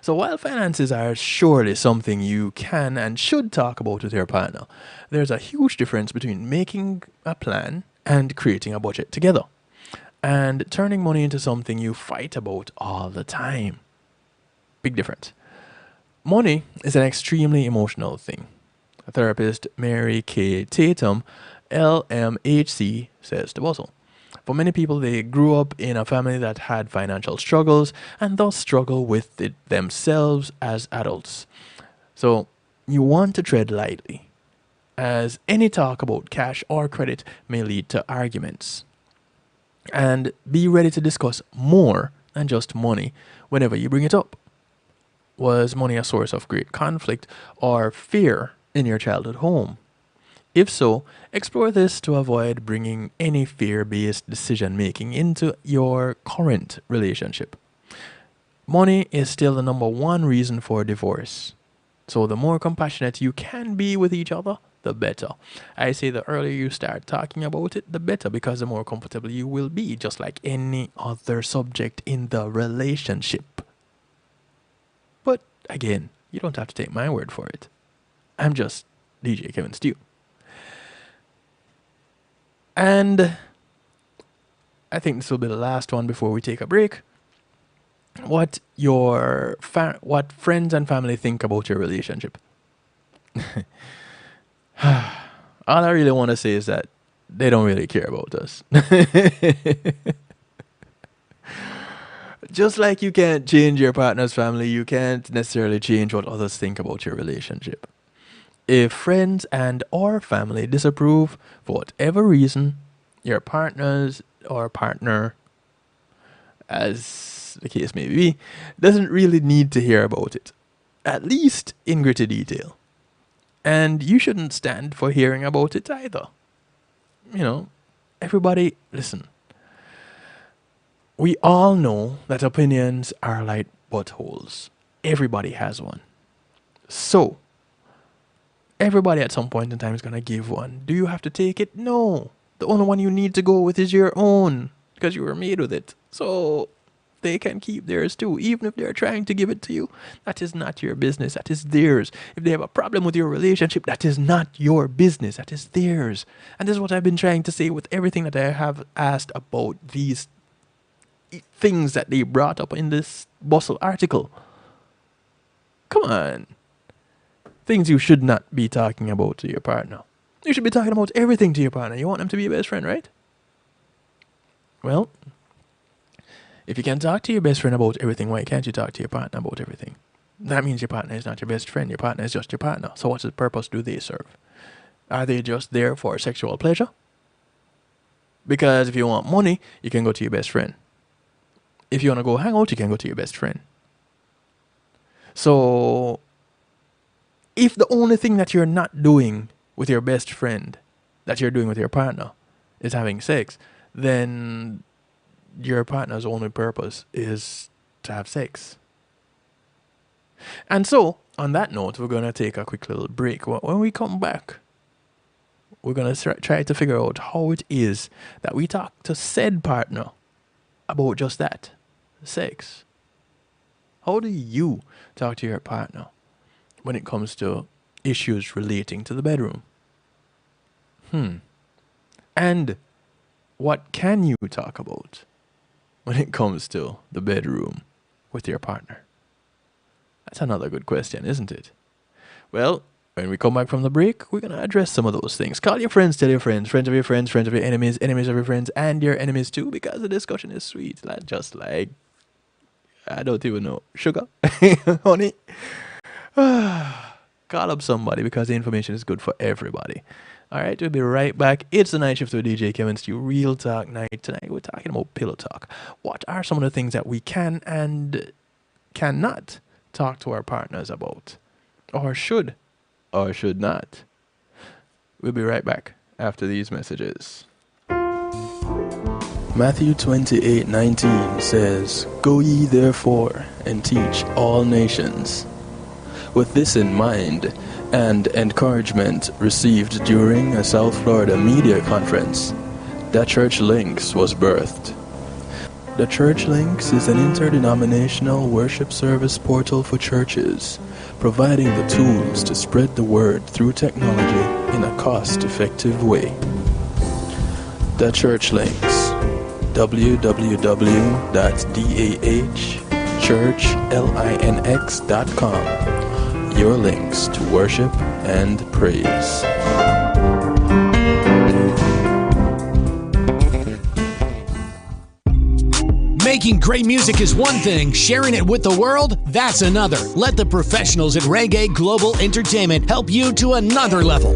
So while finances are surely something you can and should talk about with your partner, there's a huge difference between making a plan and creating a budget together, and turning money into something you fight about all the time. Big difference. Money is an extremely emotional thing. Therapist Mary K. Tatum, LMHC, says to Bustle. For many people, they grew up in a family that had financial struggles and thus struggle with it themselves as adults. So you want to tread lightly, as any talk about cash or credit may lead to arguments. And be ready to discuss more than just money whenever you bring it up. Was money a source of great conflict or fear in your childhood home? If so, explore this to avoid bringing any fear-based decision-making into your current relationship. Money is still the number one reason for divorce. So the more compassionate you can be with each other, the better. I say the earlier you start talking about it, the better, because the more comfortable you will be, just like any other subject in the relationship. But again, you don't have to take my word for it. I'm just DJ Kevin Stew. And I think this will be the last one before we take a break. What friends and family think about your relationship. All I really want to say is that they don't really care about us. Just like you can't change your partner's family, you can't necessarily change what others think about your relationship. If friends and or family disapprove for whatever reason, your partners or partner, as the case may be, doesn't really need to hear about it, at least in gritty detail. And you shouldn't stand for hearing about it either. You know, everybody, listen. we all know that opinions are like buttholes. Everybody has one. So, everybody at some point in time is going to give one. Do you have to take it? No. The only one you need to go with is your own, because you were made with it. So, they can keep theirs too. Even if they're trying to give it to you, that is not your business. That is theirs. If they have a problem with your relationship, that is not your business. That is theirs. And this is what I've been trying to say with everything that I have asked about these things that they brought up in this Bustle article. Come on. Things you should not be talking about to your partner. You should be talking about everything to your partner. You want them to be your best friend, right? Well, if you can talk to your best friend about everything, why can't you talk to your partner about everything? That means your partner is not your best friend. Your partner is just your partner. So what's the purpose do they serve? Are they just there for sexual pleasure? Because if you want money, you can go to your best friend. If you want to go hang out, you can go to your best friend. So, if the only thing that you're not doing with your best friend, that you're doing with your partner, is having sex, then your partner's only purpose is to have sex. And so, on that note, we're going to take a quick little break. When we come back, we're going to try to figure out how it is that we talk to said partner about just that, sex. How do you talk to your partner when it comes to issues relating to the bedroom? And what can you talk about when it comes to the bedroom with your partner? That's another good question, isn't it? Well, when we come back from the break, we're going to address some of those things. Call your friends, tell your friends, friends of your friends, friends of your enemies, enemies of your friends, and your enemies too, because the discussion is sweet. Not just like, I don't even know, sugar, honey. Call up somebody because the information is good for everybody. All right, we'll be right back. It's the night shift with DJ Kevin Stew, Real Talk Night. Tonight we're talking about pillow talk. What are some of the things that we can and cannot talk to our partners about? Or should not? We'll be right back after these messages. Matthew 28:19 says, "Go ye therefore and teach all nations." With this in mind, and encouragement received during a South Florida media conference, The Church Links was birthed. The Church Links is an interdenominational worship service portal for churches, providing the tools to spread the word through technology in a cost-effective way. The Church Links, www.dahchurchlinx.com. Your links to worship and praise. Making great music is one thing, sharing it with the world, that's another. Let the professionals at Reggae Global Entertainment help you to another level.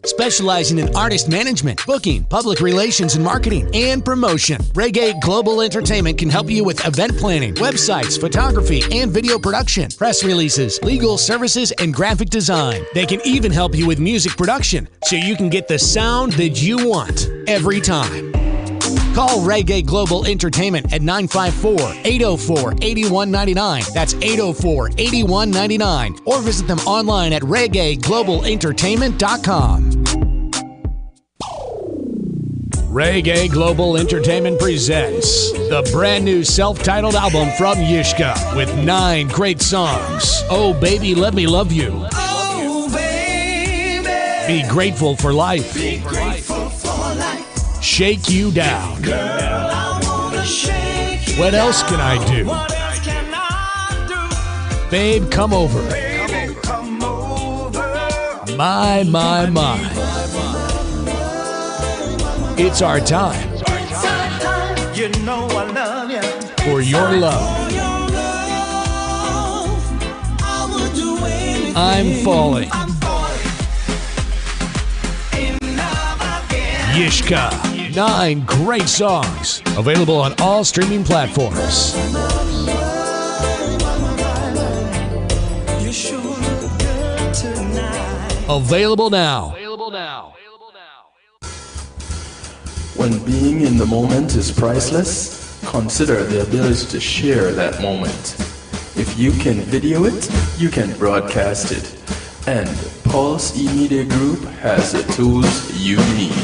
Specializing in artist management, booking, public relations and marketing, and promotion, Reggae Global Entertainment can help you with event planning, websites, photography, and video production, press releases, legal services, and graphic design. They can even help you with music production, so you can get the sound that you want every time. Call Reggae Global Entertainment at 954-804-8199. That's 804-8199. Or visit them online at reggaeglobalentertainment.com. Reggae Global Entertainment presents the brand new self-titled album from Yishka with 9 great songs. Oh Baby, Let Me Love You. Oh, baby. Be Grateful for Life. Be grateful for life. Shake You Down. Girl, I wanna shake you What else can I do? What else can I do? Babe, Come Over. Baby, come over. My. It's our time It's our time. You know I love you. for your love. For your love, I would do anything. I'm Falling. I'm falling in love again. Yishka. 9 great songs. Available on all streaming platforms. You sure look good tonight. Available now. When being in the moment is priceless, consider the ability to share that moment. If you can video it, you can broadcast it. And Pulse E-Media Group has the tools you need.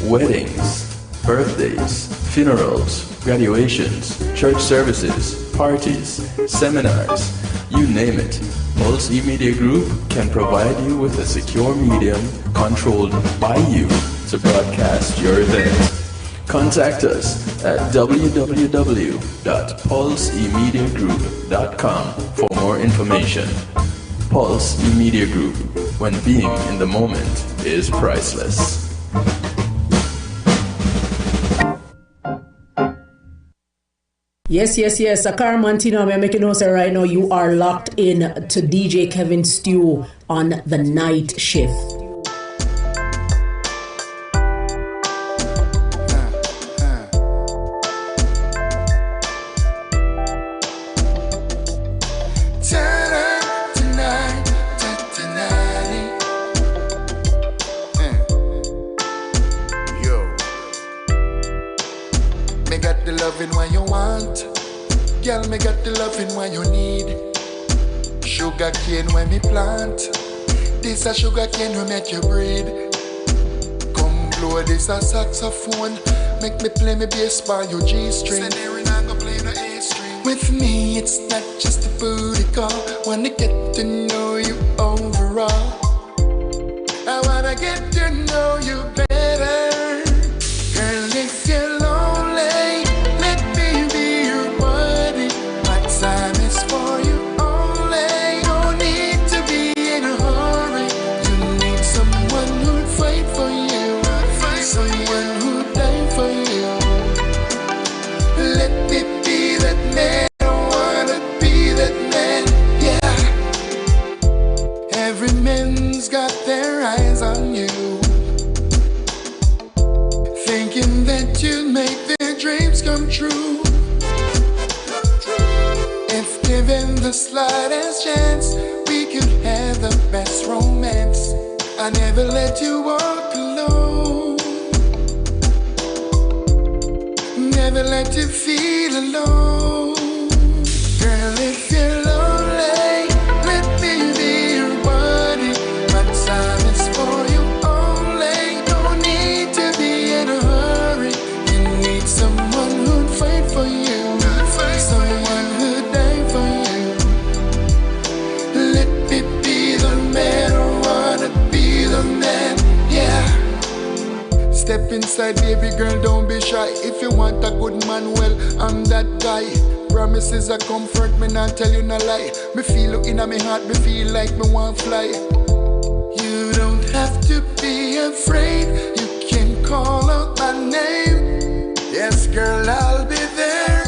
Weddings, birthdays, funerals, graduations, church services, parties, seminars, you name it. Pulse E-Media Group can provide you with a secure medium controlled by you to broadcast your event. Contact us at www.pulsemediagroup.com for more information. Pulse E-Media Group, when being in the moment is priceless. Yes. Akar Mantino, I'm making notes right now. You are locked in to DJ Kevin Stew on the night shift. Girl, me got the loving what you need. Sugar cane when me plant. This a sugar cane we make you breathe. Come blow this a saxophone. Make me play me bass by your G-string. With me it's not just a booty call. Wanna get to know you overall. I wanna get to know you better. Girl, if you're lonely, let me be your buddy. My time is for you only. No need to be in a hurry. You need someone who'd fight for you, someone who'd die for you. Let me be that man. I wanna be that man. Yeah. Every man's got their eyes on you, thinking that you'll make their dreams come true. If given the slightest chance, we could have the best romance. I never let you walk alone, never let you feel alone. Girl, if you're lonely, let me be your buddy. My time is for you only. No need to be in a hurry. You need someone who'd fight for you, someone who'd die for you. Let me be the man. I wanna be the man. Yeah. Step inside, baby girl, don't be shy. If you want a good man, well, I'm that guy. Promises are comfort, me not tell you no lie. Me feel you in my heart, me feel like me want fly. You don't have to be afraid, you can call out my name. Yes, girl, I'll be there.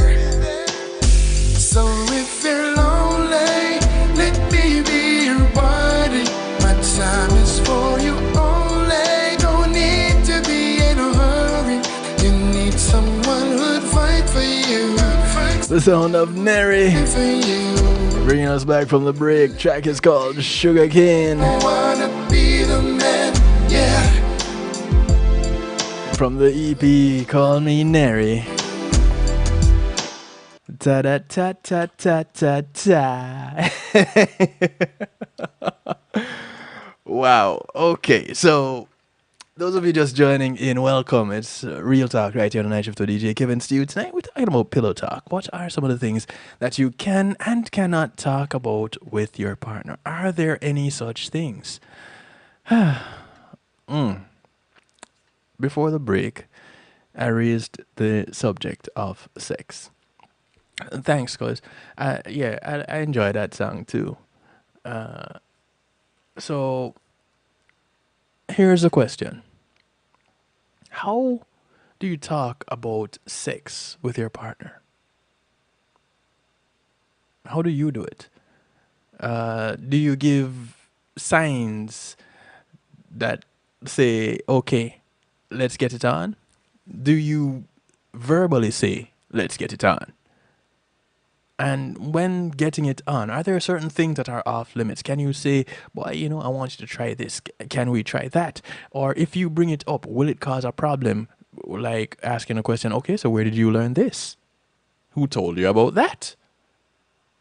So if you're lonely, let me be your buddy. My time is for you only. No need to be in a hurry. You need someone who'd fight for you. The sound of Neri bringing us back from the break. Track is called Sugar Cane. I wanna be the man, yeah. From the EP Call Me Neri. Ta da ta ta ta ta ta. Wow. Okay, so those of you just joining in, welcome. It's Real Talk right here on the Night Shift with DJ Kevin Stew. Tonight we're talking about pillow talk. What are some of the things that you can and cannot talk about with your partner? Are there any such things? Before the break, I raised the subject of sex. Thanks, guys. I enjoyed that song too. So here's a question. How do you talk about sex with your partner? How do you do it? Do you give signs that say, okay, let's get it on? Do you verbally say, let's get it on? And when getting it on, are there certain things that are off limits? Can you say, boy, I want you to try this. Can we try that? Or if you bring it up, will it cause a problem like asking a question, okay, so where did you learn this? Who told you about that?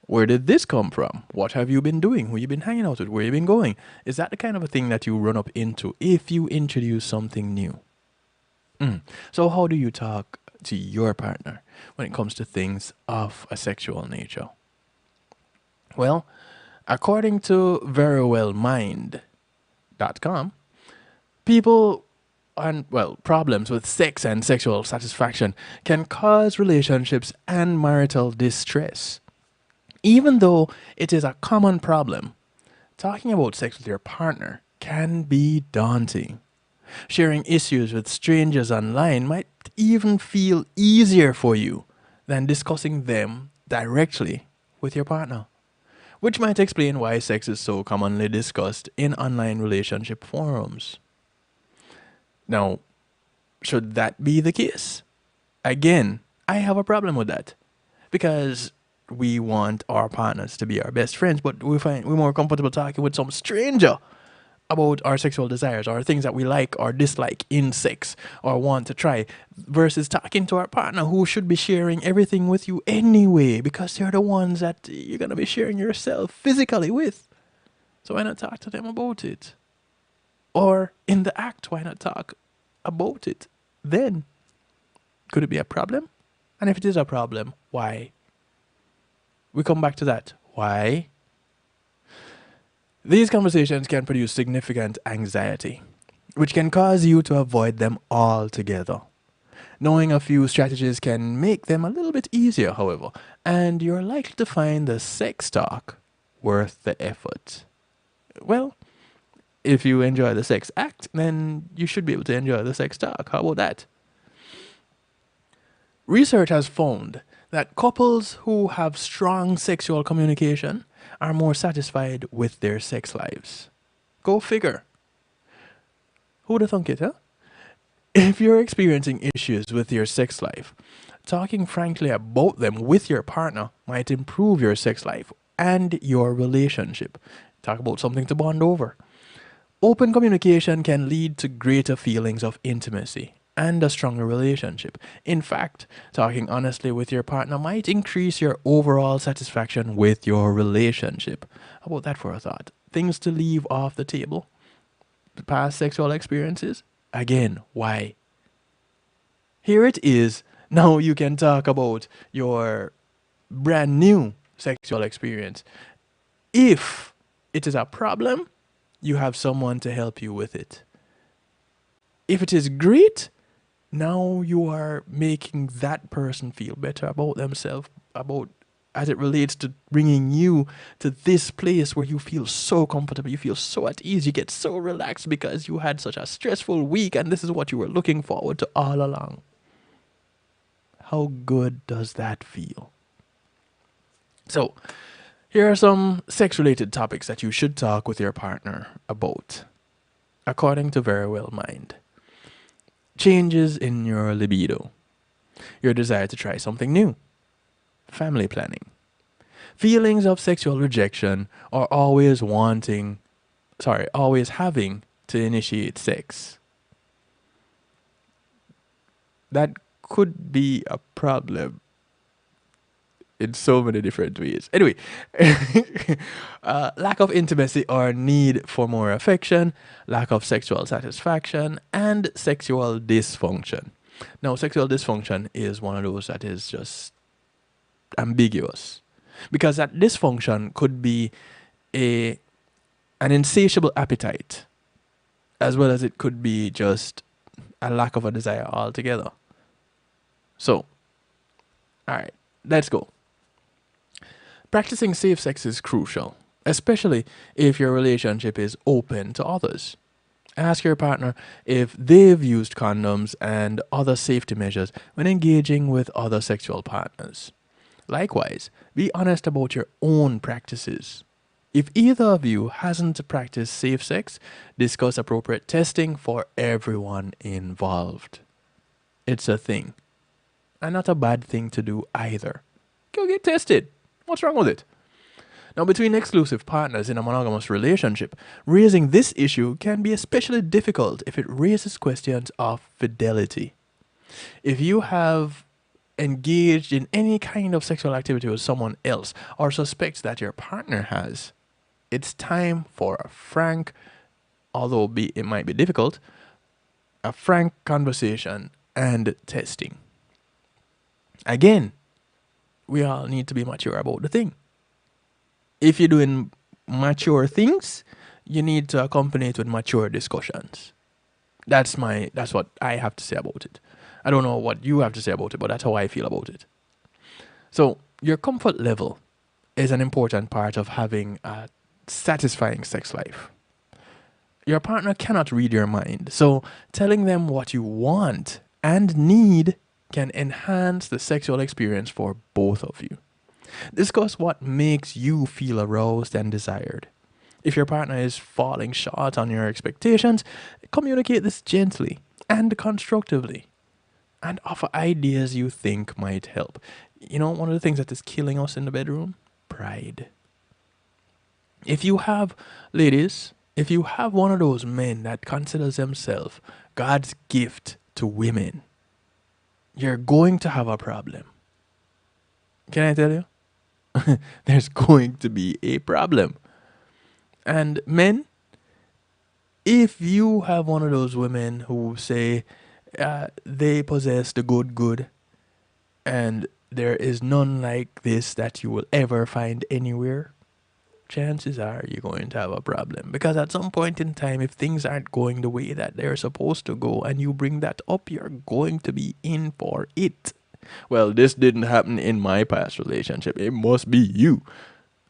Where did this come from? What have you been doing? Who you been hanging out with? Where you been going? Is that the kind of a thing that you run up into if you introduce something new? So how do you talk to your partner when it comes to things of a sexual nature? Well, according to verywellmind.com, people problems with sex and sexual satisfaction can cause relationships and marital distress. Even though it is a common problem, talking about sex with your partner can be daunting. Sharing issues with strangers online might even feel easier for you than discussing them directly with your partner, which might explain why sex is so commonly discussed in online relationship forums. Now, should that be the case? Again, I have a problem with that because we want our partners to be our best friends, but we find we're more comfortable talking with some stranger about our sexual desires or things that we like or dislike in sex or want to try versus talking to our partner who should be sharing everything with you anyway because they're the ones that you're going to be sharing yourself physically with. So why not talk to them about it? Or in the act, why not talk about it then? Could it be a problem? And if it is a problem, why? We come back to that. Why? These conversations can produce significant anxiety, which can cause you to avoid them altogether. Knowing a few strategies can make them a little bit easier, however, and you're likely to find the sex talk worth the effort. Well, if you enjoy the sex act, then you should be able to enjoy the sex talk. How about that? Research has found that couples who have strong sexual communication are more satisfied with their sex lives. Go figure. Who'd have thunk it, huh? If you're experiencing issues with your sex life, talking frankly about them with your partner might improve your sex life and your relationship. Talk about something to bond over. Open communication can lead to greater feelings of intimacy and a stronger relationship. In fact, talking honestly with your partner might increase your overall satisfaction with your relationship. How about that for a thought? Things to leave off the table. Past sexual experiences. Again, why? Here it is. Now you can talk about your brand new sexual experience. If it is a problem, you have someone to help you with it. If it is great, now you are making that person feel better about themselves, about as it relates to bringing you to this place where you feel so comfortable, you feel so at ease, you get so relaxed because you had such a stressful week and this is what you were looking forward to all along. How good does that feel? So, here are some sex-related topics that you should talk with your partner about, according to Verywell Mind. Changes in your libido, your desire to try something new, family planning, feelings of sexual rejection, or always having to initiate sex. That could be a problem in so many different ways. Anyway, lack of intimacy or need for more affection, lack of sexual satisfaction, and sexual dysfunction. Now, sexual dysfunction is one of those that is just ambiguous because that dysfunction could be an insatiable appetite as well as it could be just a lack of a desire altogether. So, all right, let's go. Practicing safe sex is crucial, especially if your relationship is open to others. Ask your partner if they've used condoms and other safety measures when engaging with other sexual partners. Likewise, be honest about your own practices. If either of you hasn't practiced safe sex, discuss appropriate testing for everyone involved. It's a thing, and not a bad thing to do either. Go get tested. What's wrong with it? Now, between exclusive partners in a monogamous relationship, raising this issue can be especially difficult if it raises questions of fidelity. If you have engaged in any kind of sexual activity with someone else or suspect that your partner has, it's time for a frank, although it might be difficult, a frank conversation and testing. Again, we all need to be mature about the thing. If you're doing mature things, you need to accompany it with mature discussions. That's what I have to say about it. I don't know what you have to say about it, but that's how I feel about it. So your comfort level is an important part of having a satisfying sex life. Your partner cannot read your mind, so telling them what you want and need can enhance the sexual experience for both of you. Discuss what makes you feel aroused and desired. If your partner is falling short on your expectations, communicate this gently and constructively, and offer ideas you think might help. You know, one of the things that is killing us in the bedroom? Pride. If you have, ladies, if you have one of those men that considers himself God's gift to women, you're going to have a problem. Can I tell you? There's going to be a problem. And men, if you have one of those women who say they possess the good, and there is none like this that you will ever find anywhere, chances are you're going to have a problem. Because at some point in time, if things aren't going the way that they're supposed to go and you bring that up, you're going to be in for it. Well, this didn't happen in my past relationship. It must be you.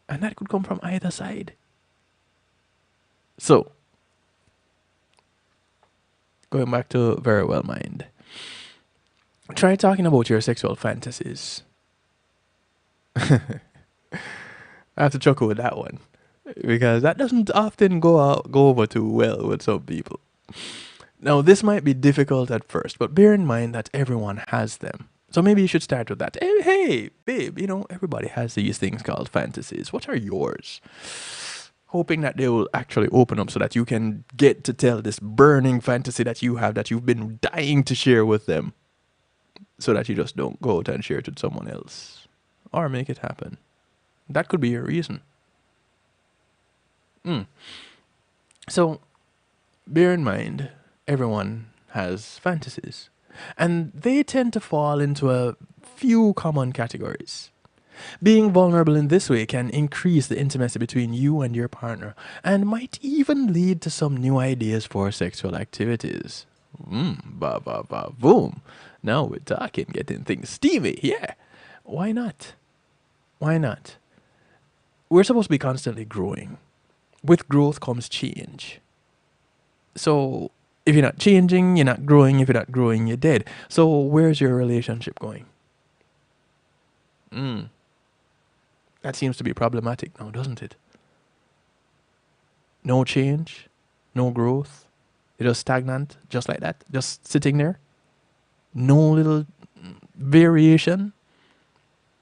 And that could come from either side. So, going back to Very Well Mind. Try talking about your sexual fantasies. I have to chuckle with that one, because that doesn't often go over too well with some people. Now, this might be difficult at first, but bear in mind that everyone has them. So maybe you should start with that. Hey, babe, you know, everybody has these things called fantasies. What are yours? Hoping that they will actually open up so that you can get to tell this burning fantasy that you have, that you've been dying to share with them, so that you just don't go out and share it with someone else or make it happen. That could be your reason. So, bear in mind, everyone has fantasies. And they tend to fall into a few common categories. Being vulnerable in this way can increase the intimacy between you and your partner, and might even lead to some new ideas for sexual activities. Boom. Now we're talking, getting things steamy. Yeah. Why not? Why not? We're supposed to be constantly growing. With growth comes change. So, if you're not changing, you're not growing. If you're not growing, you're dead. So, where's your relationship going? That seems to be problematic now, doesn't it? No change, no growth. You're just stagnant, just like that, just sitting there. No little variation.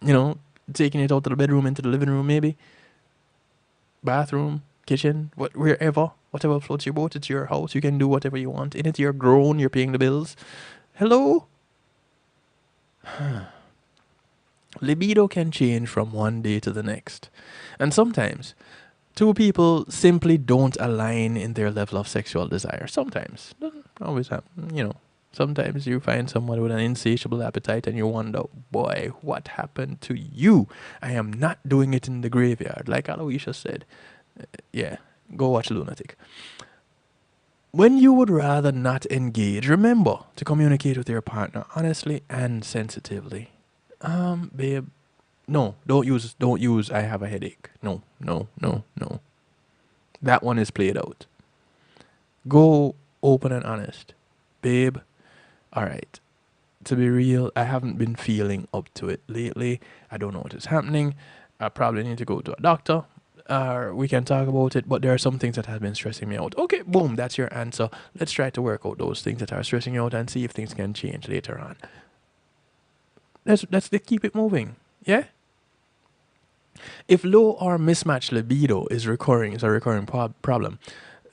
You know, taking it out of the bedroom into the living room, maybe. Bathroom, kitchen, whatever floats your boat. It's your house. You can do whatever you want in it. You're grown. You're paying the bills. Hello? Libido can change from one day to the next. And sometimes, two people simply don't align in their level of sexual desire. Sometimes. Doesn't always happen, you know. Sometimes you find someone with an insatiable appetite and you wonder, boy, what happened to you? I am not doing it in the graveyard. Like Aloysius said. Yeah, go watch Lunatic. When you would rather not engage, remember to communicate with your partner honestly and sensitively. Babe, no, don't use I have a headache. No. That one is played out. Go open and honest. Babe, alright, to be real, I haven't been feeling up to it lately. I don't know what is happening. I probably need to go to a doctor. We can talk about it, but there are some things that have been stressing me out. Okay, boom, that's your answer. Let's try to work out those things that are stressing you out and see if things can change later on. Let's keep it moving. Yeah? If low or mismatched libido is a recurring problem,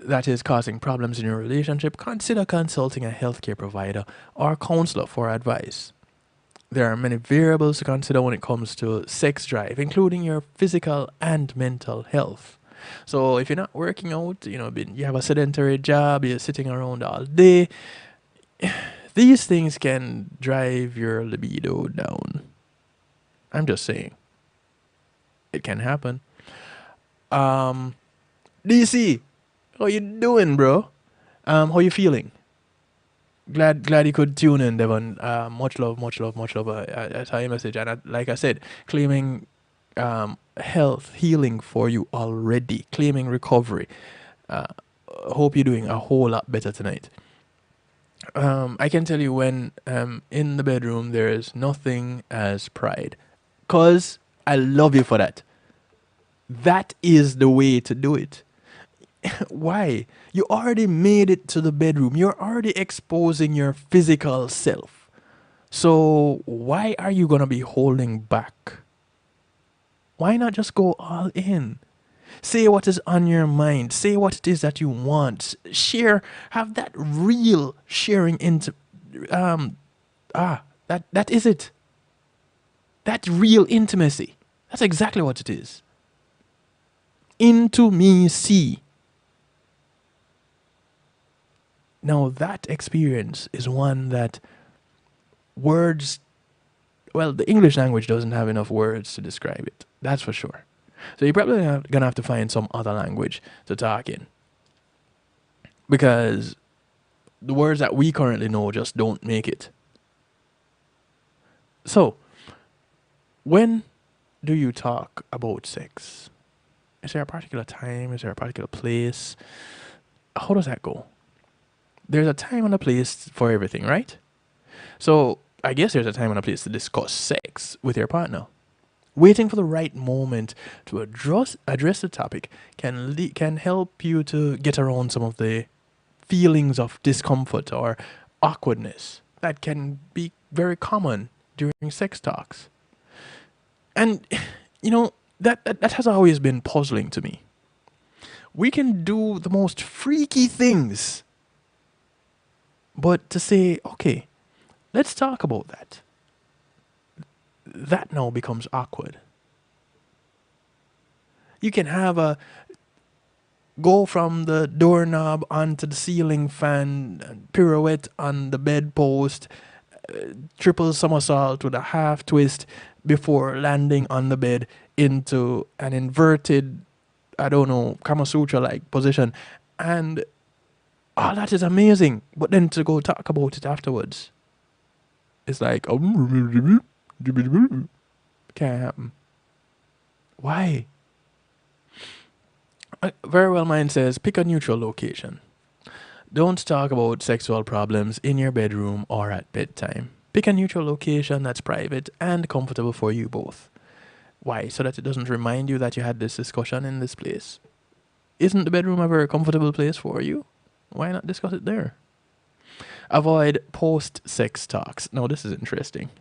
that is causing problems in your relationship, consider consulting a healthcare provider or counselor for advice. There are many variables to consider when it comes to sex drive, including your physical and mental health. So if you're not working out, you have a sedentary job, you're sitting around all day, these things can drive your libido down. I'm just saying. It can happen. DC, how you doing, bro? How you feeling? Glad you could tune in, Devon. Much love. I saw your message, and like I said, claiming health, healing for you already, claiming recovery. Hope you're doing a whole lot better tonight. I can tell you when in the bedroom there is nothing as pride, cause I love you for that. That is the way to do it. Why? You already made it to the bedroom. You're already exposing your physical self. So why are you going to be holding back? Why not just go all in? Say what is on your mind. Say what it is that you want. Share. Have that real sharing into that is it. That real intimacy. That's exactly what it is. Into me see. Now that experience is one that words, well, the English language doesn't have enough words to describe it. That's for sure. So you're probably going to have to find some other language to talk in. Because the words that we currently know just don't make it. So, when do you talk about sex? Is there a particular time? Is there a particular place? How does that go? There's a time and a place for everything, right? So I guess there's a time and a place to discuss sex with your partner. Waiting for the right moment to address the topic can help you to get around some of the feelings of discomfort or awkwardness that can be very common during sex talks. And, that has always been puzzling to me. We can do the most freaky things. But to say, okay, let's talk about that. That now becomes awkward. You can have go from the doorknob onto the ceiling fan, pirouette on the bedpost, triple somersault with a half twist before landing on the bed into an inverted, Kama Sutra-like position. And all that is amazing. But then to go talk about it afterwards, it's like, can't happen. Why? Very Well Mind says, pick a neutral location. Don't talk about sexual problems in your bedroom or at bedtime. Pick a neutral location that's private and comfortable for you both. Why? So that it doesn't remind you that you had this discussion in this place. Isn't the bedroom a very comfortable place for you? Why not discuss it there? Avoid post-sex talks. Now, this is interesting.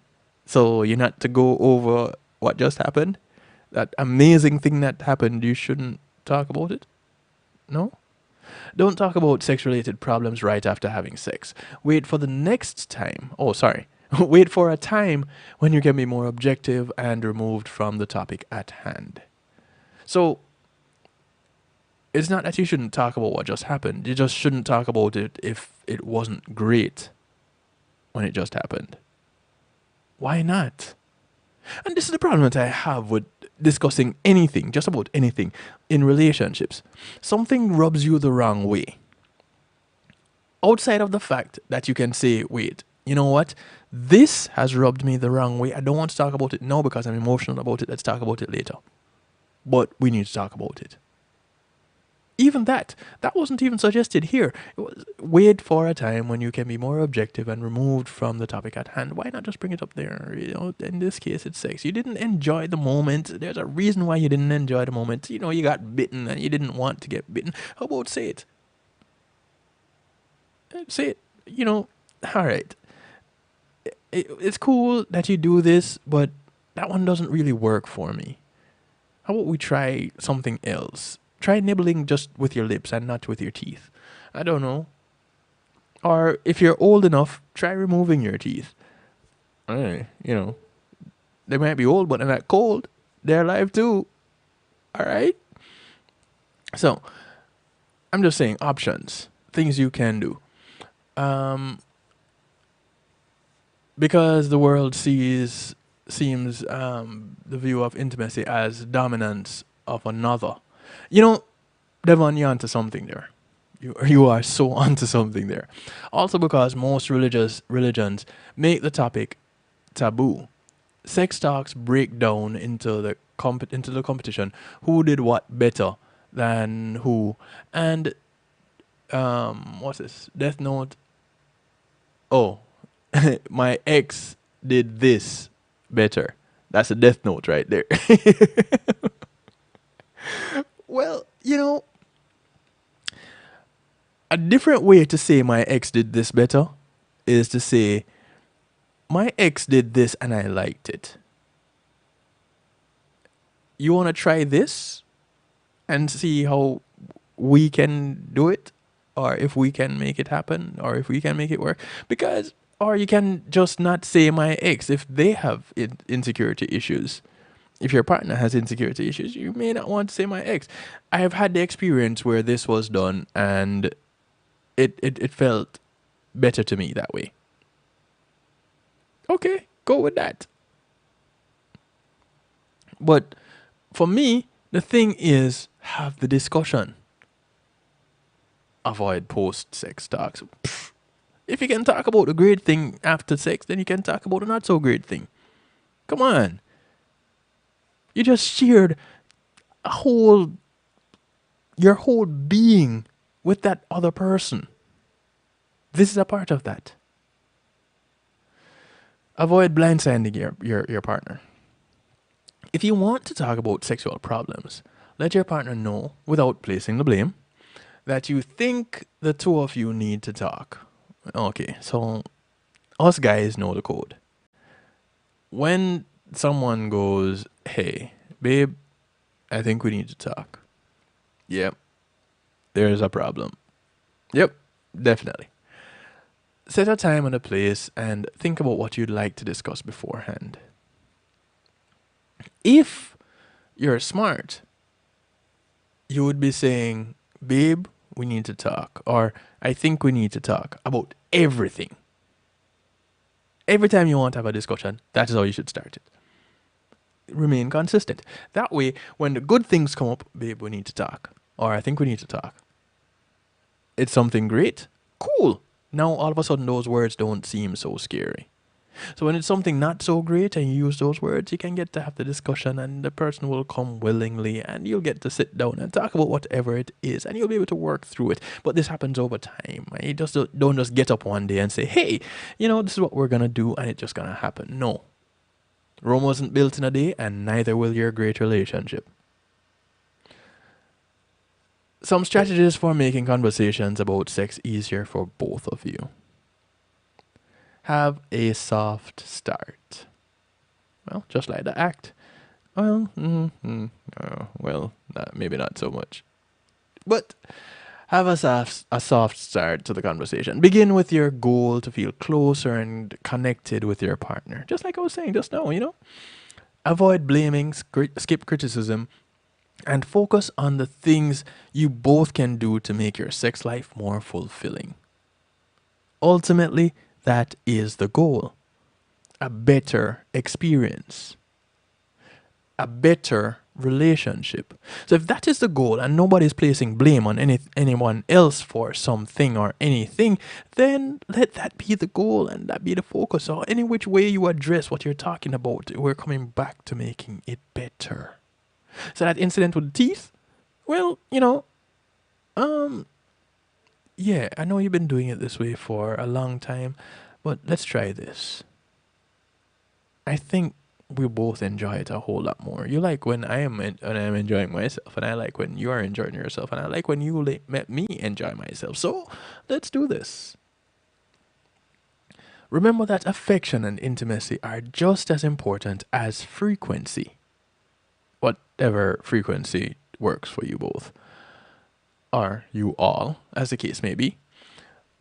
So you're not to go over what just happened? That amazing thing that happened, you shouldn't talk about it? No? Don't talk about sex-related problems right after having sex. Wait for the next time. Oh, sorry. Wait for a time when you can be more objective and removed from the topic at hand. So, it's not that you shouldn't talk about what just happened. You just shouldn't talk about it if it wasn't great when it just happened. Why not? And this is the problem that I have with discussing anything, just about anything, in relationships. Something rubs you the wrong way. Outside of the fact that you can say, wait, you know what? This has rubbed me the wrong way. I don't want to talk about it now because I'm emotional about it. Let's talk about it later. But we need to talk about it. Even that wasn't even suggested here. It was, wait for a time when you can be more objective and removed from the topic at hand. Why not just bring it up there? In this case, it's sex. You didn't enjoy the moment. There's a reason why you didn't enjoy the moment. You got bitten and you didn't want to get bitten. How about say it? Say it. All right. It's cool that you do this, but that one doesn't really work for me. How about we try something else? Try nibbling just with your lips and not with your teeth. I don't know. Or if you're old enough, try removing your teeth. You know, they might be old, but they're not cold. They're alive too. All right? So, I'm just saying options, things you can do. Because the world seems the view of intimacy as dominance of another. You know, Devon, you're onto something there. You are so onto something there. Also because most religions make the topic taboo. Sex talks break down into the competition. Who did what better than who? And what's this? Death Note. Oh, my ex did this better. That's a Death Note right there. Well, you know, a different way to say my ex did this better is to say my ex did this and I liked it. You want to try this and see how we can do it, or if we can make it happen, or if we can make it work? Because, or you can just not say my ex if they have insecurity issues. If your partner has insecurity issues, you may not want to say my ex. I have had the experience where this was done and it felt better to me that way. Okay, go with that. But for me, the thing is, have the discussion. Avoid post-sex talks. Pfft. If you can talk about the great thing after sex, then you can talk about the not so great thing. Come on. You just shared your whole being with that other person. This is a part of that. Avoid blindsiding your partner. If you want to talk about sexual problems, let your partner know, without placing the blame, that you think the two of you need to talk. Okay, so us guys know the code. When someone goes, hey, babe, I think we need to talk. Yep, there's a problem. Yep, definitely. Set a time and a place and think about what you'd like to discuss beforehand. If you're smart, you would be saying, babe, we need to talk. Or I think we need to talk about everything. Every time you want to have a discussion, that is how you should start it. Remain consistent. That way, when the good things come up, babe, we need to talk. Or I think we need to talk. It's something great. Cool. Now, all of a sudden, those words don't seem so scary. So when it's something not so great and you use those words, you can get to have the discussion and the person will come willingly and you'll get to sit down and talk about whatever it is and you'll be able to work through it. But this happens over time. You just don't just get up one day and say, hey, this is what we're going to do and it's just going to happen. No. Rome wasn't built in a day and neither will your great relationship. Some strategies for making conversations about sex easier for both of you. Have a soft start. Well, just like the act. Well, maybe not so much. But have a soft start to the conversation. Begin with your goal to feel closer and connected with your partner. Just like I was saying just now, Avoid blaming, skip criticism, and focus on the things you both can do to make your sex life more fulfilling. Ultimately, that is the goal. A better experience. A better relationship. So if that is the goal and nobody's placing blame on anyone else for something or anything, then let that be the goal and that be the focus. So any which way you address what you're talking about, we're coming back to making it better. So that incident with the teeth, well, yeah, I know you've been doing it this way for a long time, but let's try this. I think we both enjoy it a whole lot more. You like when I'm enjoying myself, and I like when you are enjoying yourself, and I like when you let me enjoy myself. So let's do this. Remember that affection and intimacy are just as important as frequency. Whatever frequency works for you both. or you all, as the case may be,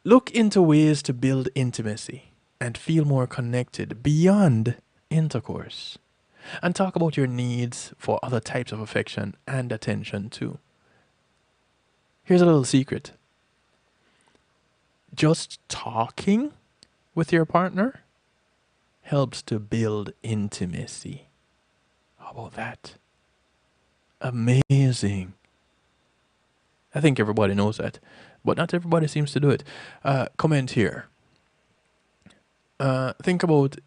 look into ways to build intimacy and feel more connected beyond intercourse. And talk about your needs for other types of affection and attention too. Here's a little secret. Just talking with your partner helps to build intimacy. How about that? Amazing. I think everybody knows that, but not everybody seems to do it. Comment here. Think about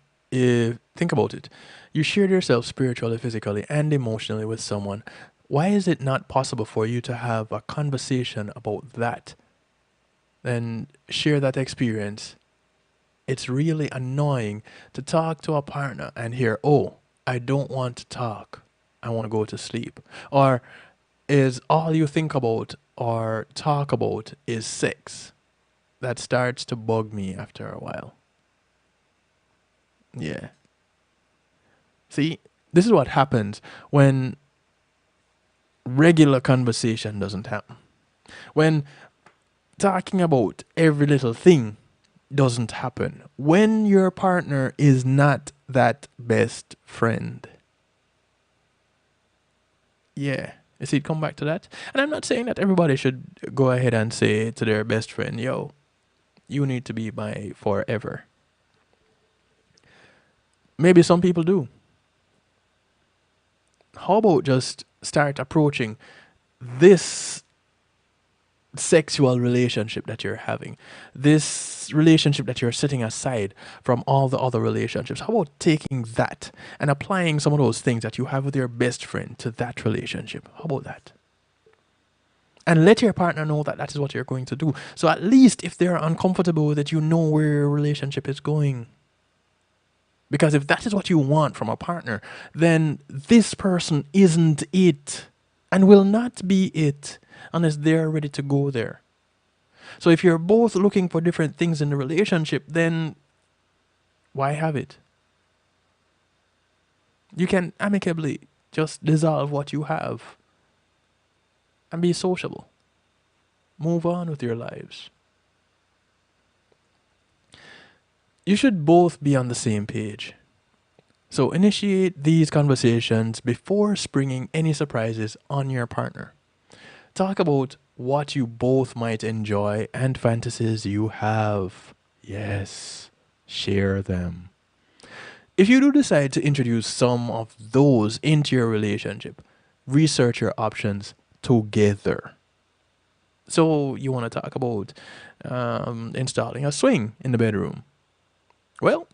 it. You shared yourself spiritually, physically, and emotionally with someone. Why is it not possible for you to have a conversation about that? Then share that experience. It's really annoying to talk to a partner and hear, "Oh, I don't want to talk. I want to go to sleep." Or is all you think about or talk about is sex. That starts to bug me after a while. Yeah. See, this is what happens when regular conversation doesn't happen. When talking about every little thing doesn't happen. When your partner is not that best friend. Yeah. You see it come back to that? And I'm not saying that everybody should go ahead and say to their best friend, "Yo, you need to be my forever." Maybe some people do. How about just start approaching this sexual relationship that you're having, this relationship that you're setting aside from all the other relationships? How about taking that and applying some of those things that you have with your best friend to that relationship? How about that? And let your partner know that that is what you're going to do. So at least if they're uncomfortable with it, you know where your relationship is going. Because if that is what you want from a partner, then this person isn't it and will not be it unless they're ready to go there. So if you're both looking for different things in the relationship, then why have it? You can amicably just dissolve what you have and be sociable. Move on with your lives. You should both be on the same page. So initiate these conversations before springing any surprises on your partner. Talk about what you both might enjoy and fantasies you have. Yes, share them. If you do decide to introduce some of those into your relationship, research your options together. So you want to talk about installing a swing in the bedroom. Well,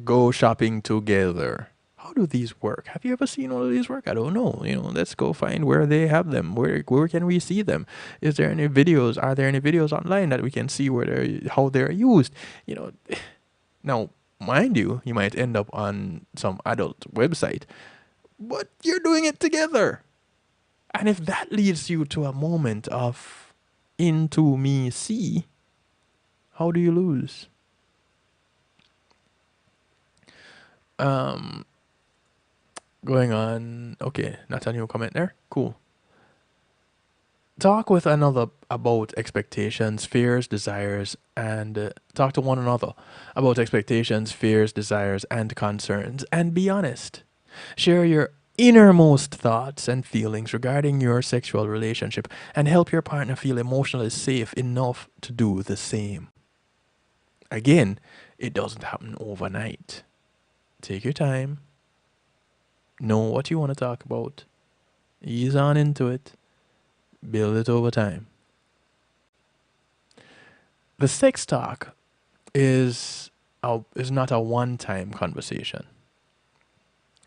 go shopping together. How do these work? Have you ever seen one of these work? I don't know. Let's go find where they have them. Where can we see them? Is there any videos? Are there any videos online that we can see how they're used? Now, mind you, you might end up on some adult website, but you're doing it together. And if that leads you to a moment of into me see, how do you lose? Going on. Okay, not a new comment there. Cool. Talk with another about expectations, fears, desires, and talk to one another about expectations, fears, desires, and concerns, and be honest. Share your innermost thoughts and feelings regarding your sexual relationship and help your partner feel emotionally safe enough to do the same. Again, it doesn't happen overnight. Take your time. Know what you want to talk about. Ease on into it. Build it over time. The sex talk is not a one-time conversation.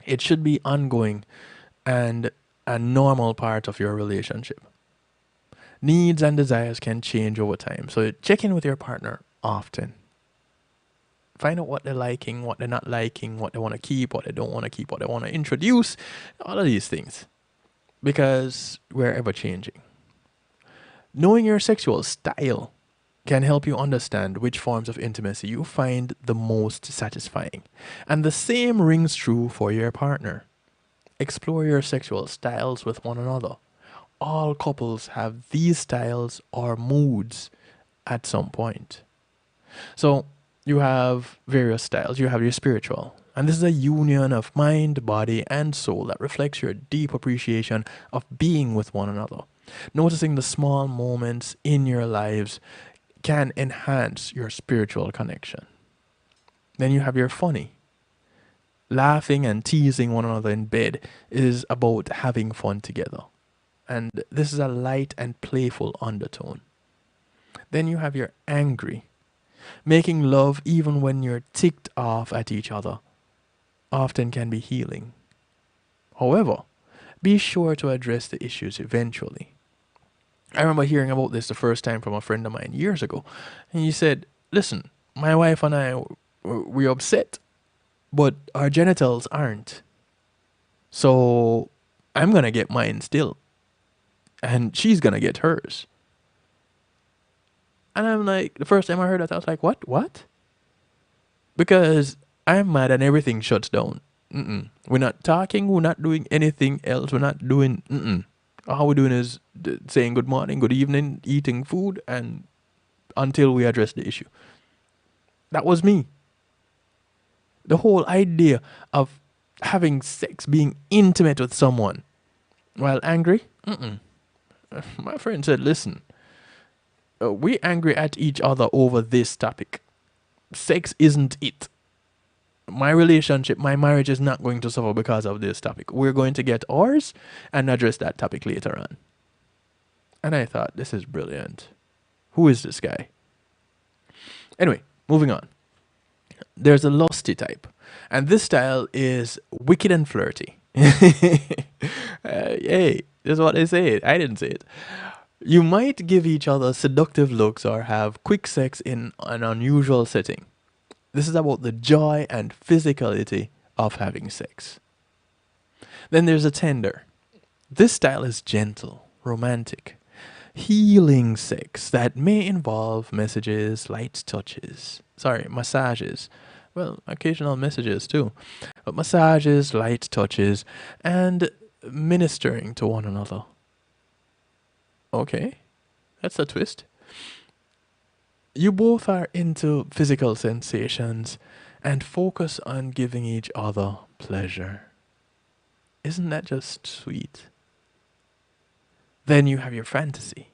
It should be ongoing and a normal part of your relationship. Needs and desires can change over time, so check in with your partner often. Find out what they're liking, what they're not liking, what they want to keep, what they don't want to keep, what they want to introduce, all of these things. Because we're ever changing. Knowing your sexual style can help you understand which forms of intimacy you find the most satisfying. And the same rings true for your partner. Explore your sexual styles with one another. all couples have these styles or moods at some point. So you have various styles. You have your spiritual. And this is a union of mind, body, and soul that reflects your deep appreciation of being with one another. Noticing the small moments in your lives can enhance your spiritual connection. Then you have your funny. Laughing and teasing one another in bed is about having fun together. And this is a light and playful undertone. Then you have your angry. Making love even when you're ticked off at each other often can be healing. However, be sure to address the issues eventually. I remember hearing about this the first time from a friend of mine years ago. And he said, listen, my wife and I, we're upset, but our genitals aren't. So I'm going to get mine still. And she's going to get hers. And I'm like, the first time I heard that, I was like, what? Because I'm mad and everything shuts down. We're not talking. We're not doing anything else. We're not doing, All we're doing is saying good morning, good evening, eating food, and until we address the issue. That was me. The whole idea of having sex, being intimate with someone while angry, My friend said, listen, we're angry at each other over this topic. Sex isn't it. My relationship, my marriage is not going to suffer because of this topic. We're going to get ours and address that topic later on. And I thought, this is brilliant. Who is this guy? Anyway, moving on. There's a lusty type. And this style is wicked and flirty. Hey, this is what they say. I didn't say it. You might give each other seductive looks or have quick sex in an unusual setting. This is about the joy and physicality of having sex. Then there's a tender. This style is gentle, romantic, healing sex that may involve massages. Well, occasional messages too. But massages, light touches, and ministering to one another. Okay, that's a twist. You both are into physical sensations and focus on giving each other pleasure. Isn't that just sweet? Then you have your fantasy.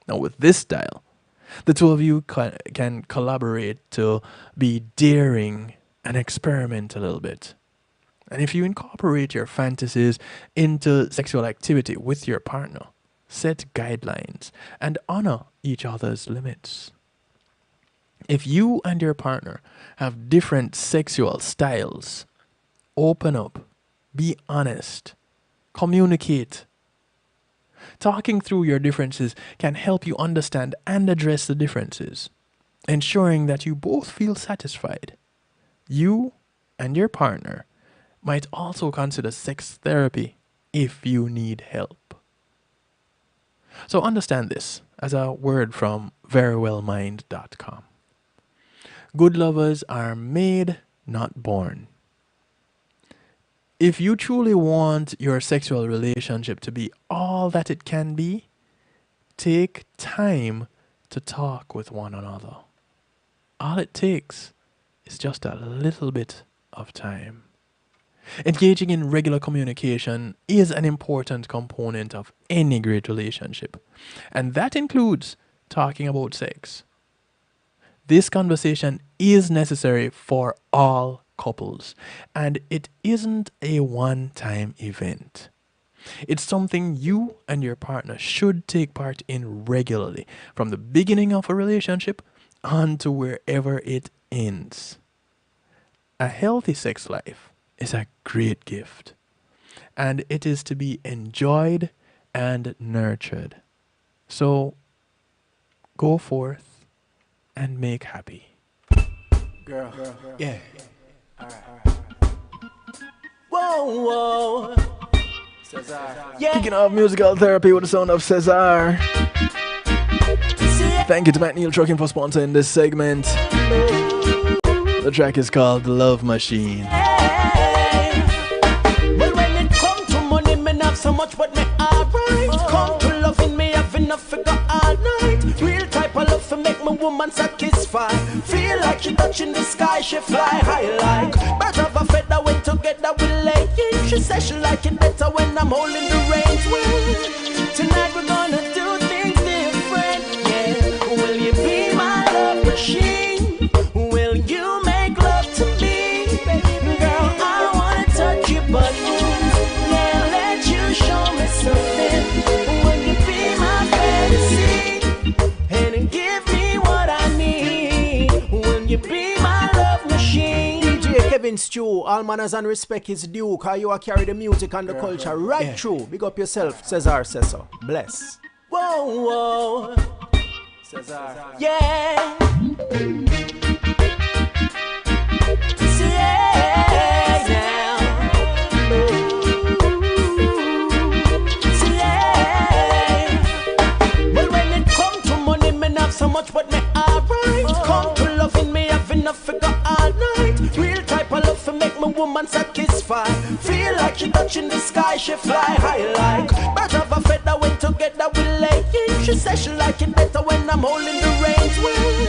Now with this style, the two of you can collaborate to be daring and experiment a little bit. And if you incorporate your fantasies into sexual activity with your partner, set guidelines and honor each other's limits. If you and your partner have different sexual styles, open up, be honest, communicate. Talking through your differences can help you understand and address the differences, ensuring that you both feel satisfied. You and your partner might also consider sex therapy if you need help. So understand this as a word from verywellmind.com. Good lovers are made, not born. If you truly want your sexual relationship to be all that it can be, take time to talk with one another. All it takes is just a little bit of time. Engaging in regular communication is an important component of any great relationship, and that includes talking about sex. This conversation is necessary for all couples, and it isn't a one-time event. It's something you and your partner should take part in regularly, from the beginning of a relationship on to wherever it ends. A healthy sex life is a great gift, and it is to be enjoyed and nurtured. So, go forth and make happy. Girl. Yeah. All right. Whoa. Cesar. Yeah. Kicking off musical therapy with the sound of Cesar. Thank you to Matt Neil Trucking for sponsoring this segment. The track is called Love Machine. Well, when it comes to money, men have so much, but me alright. Come to woman satisfied. Feel like she touching the sky, she fly high like birds of a feather when together we lay. She says she like it better when I'm holding the reins. Well, tonight we're gonna do things different. Yeah, will you be my love machine? Will you make love to me? Girl, I wanna touch your buttons. Yeah, let you show me something. Will you be my fantasy and give me what I need? Will you be my love machine? DJ Kevin Stew, all manners and respect is due, cause you are carry the music and the culture right through. Big up yourself, Cesar says so. Bless. Whoa, whoa. Cesar. Yeah. So much but me alright. Come to loving me, have enough figure all night. Real type of love for make my woman satisfied. Feel like she touching the sky, she fly high like birds of a feather when together we lay. She says she like it better when I'm holding the reins. Well,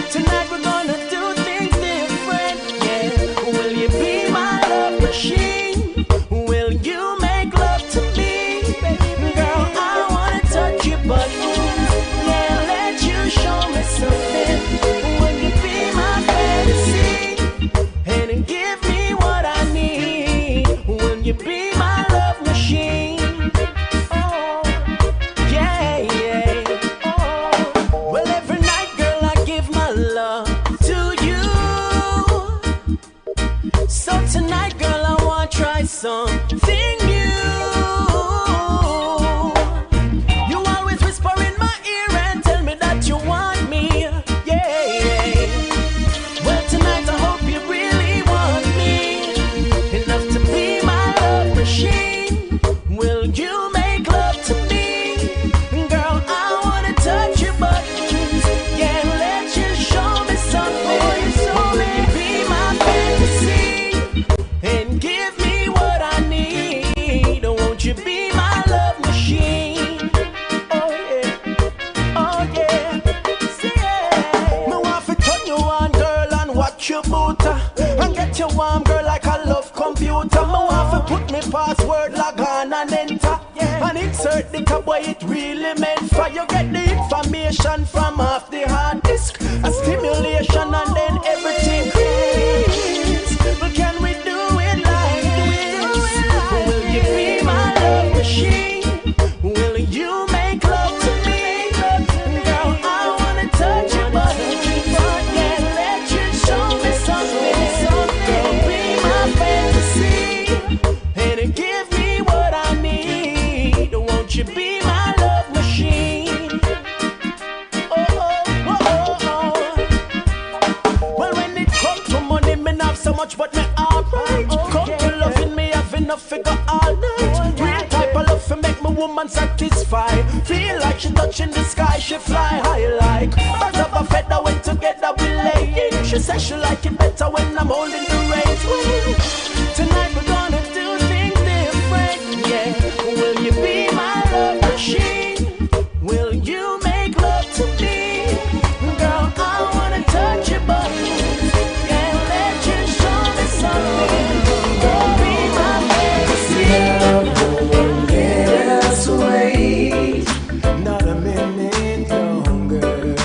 tonight we're gonna do things different. Yeah, will you be my love machine? Will you make love to me? Girl, I wanna touch your buttons. Show me something. Will you be my fantasy and give me what I need? Will you be my love machine? Oh, yeah, yeah. Oh, well, every night, girl, I give my love to you. So tonight, girl, I want to try something new. And get you warm, girl, like a love computer. I want to put me password, log on and enter. And insert the tab where it really meant for. You get the information from off the hard disk. A stimulation and then everything clicks. But can we do it like this? Will you be my love machine? Will you make love to me? Girl, I wanna touch your body. You be my love machine. Oh, oh, oh, oh, oh. Well, when it comes to money, me not so much, but me alright. Come to loving me, have enough figure all night. Real type of love for make my woman satisfied. Feel like she touching the sky, she fly high like birds of a feather when together we lay. She says she like it better when I'm holding the reins. Well, tonight we're gonna do things different. Yeah, will you be my love machine? Will you make love to me? Girl, I wanna touch your buttons. Yeah, let you show me something. Don't be my fantasy. Won't let us wait not a minute longer.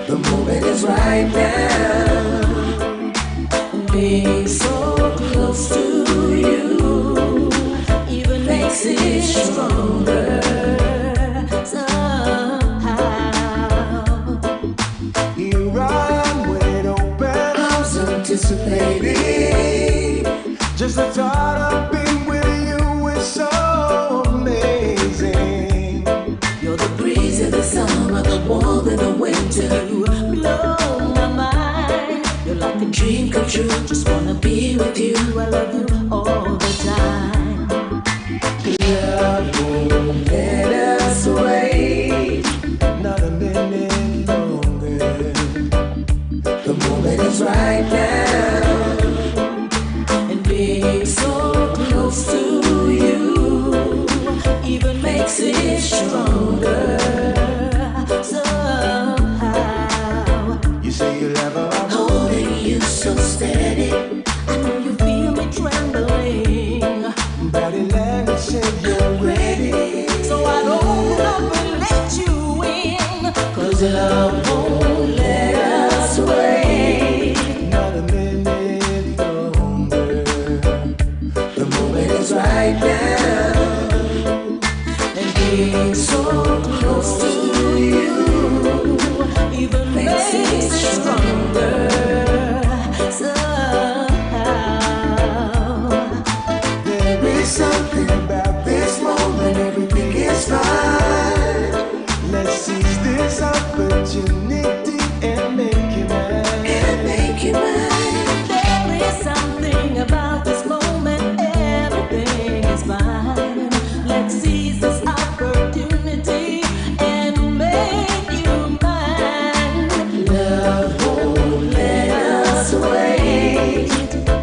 The moment is right now. Being so close to you even makes it stronger somehow. Here I am with open arms anticipating. Just the thought of being with you is so amazing. You're the breeze in the summer, the warmth in the winter. You blow my mind. You're like a dream come true. Just wanna be with you. I love you all the time. Love won't let us wait not a minute longer. The moment is right now. And being so close to you even makes it stronger somehow. steady. I know you feel me trembling. Body language said you're ready. So I don't up and let you in. 'Cause love won't let us wait. Not a minute longer. The moment is right now. And being so close to you even makes it stronger. There is something about this moment, everything is fine. Let's seize this opportunity and make it mine. And make it mine. There is something about this moment, everything is fine. Let's seize this opportunity and make you mine. Love won't let us wait.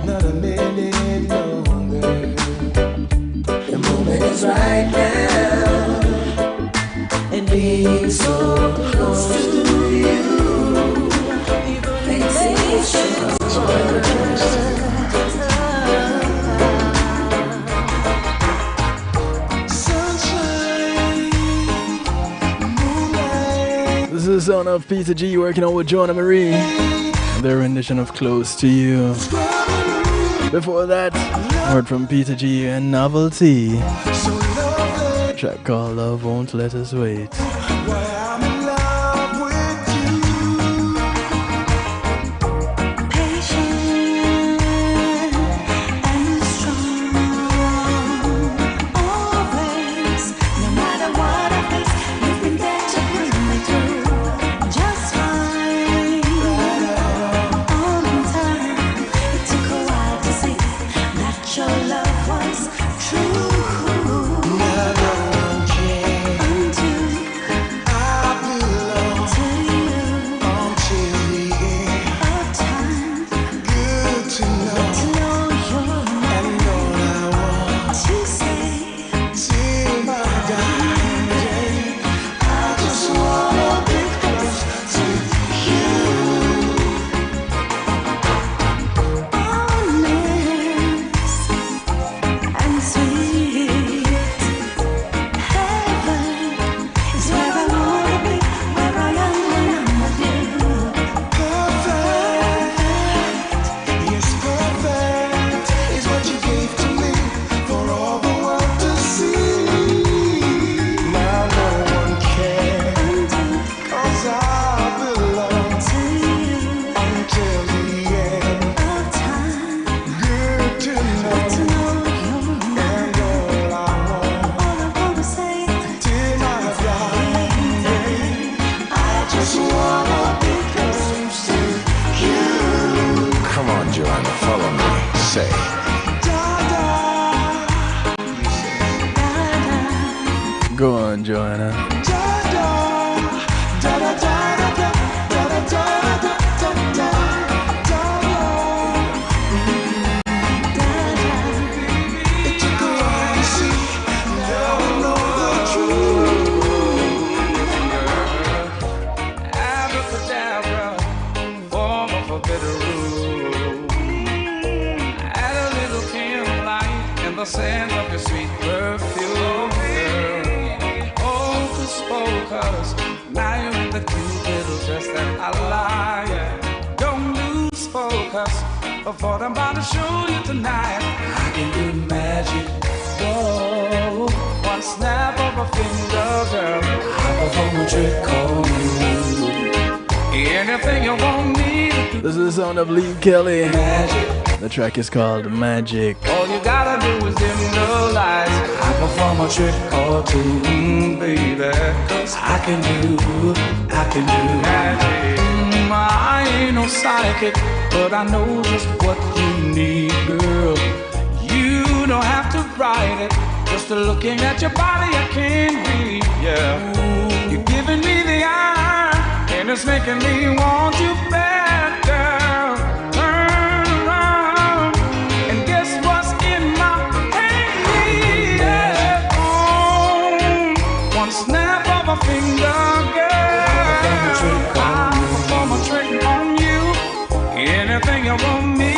Not a minute longer. The moment is right now. And being so close to you, even makes it stronger. This is the sound of Peter G working out with Joanna Marie. Their rendition of Close to You. Before that, word from Peter G and Novelty. Track called Love Won't Let Us Wait. Go on, Joanna. The scent of your sweet perfume, girl. Hocus pocus, now you're in the cute little dress that I like. Don't lose focus of what I'm about to show you tonight. I can do magic, oh, one snap of a finger, girl. I perform a trick on you. Anything you want me to do. This is the sound of Lee Kelly. Magic. The track is called Magic. All you gotta do is dim the lights. I perform a trick or two, baby. 'Cause I can do magic. I ain't no psychic, but I know just what you need, girl. You don't have to write it. Just looking at your body, I can't read, yeah. You're giving me the eye, and it's making me want you better. Snap of a finger, girl. I perform a trick on you. Anything you want me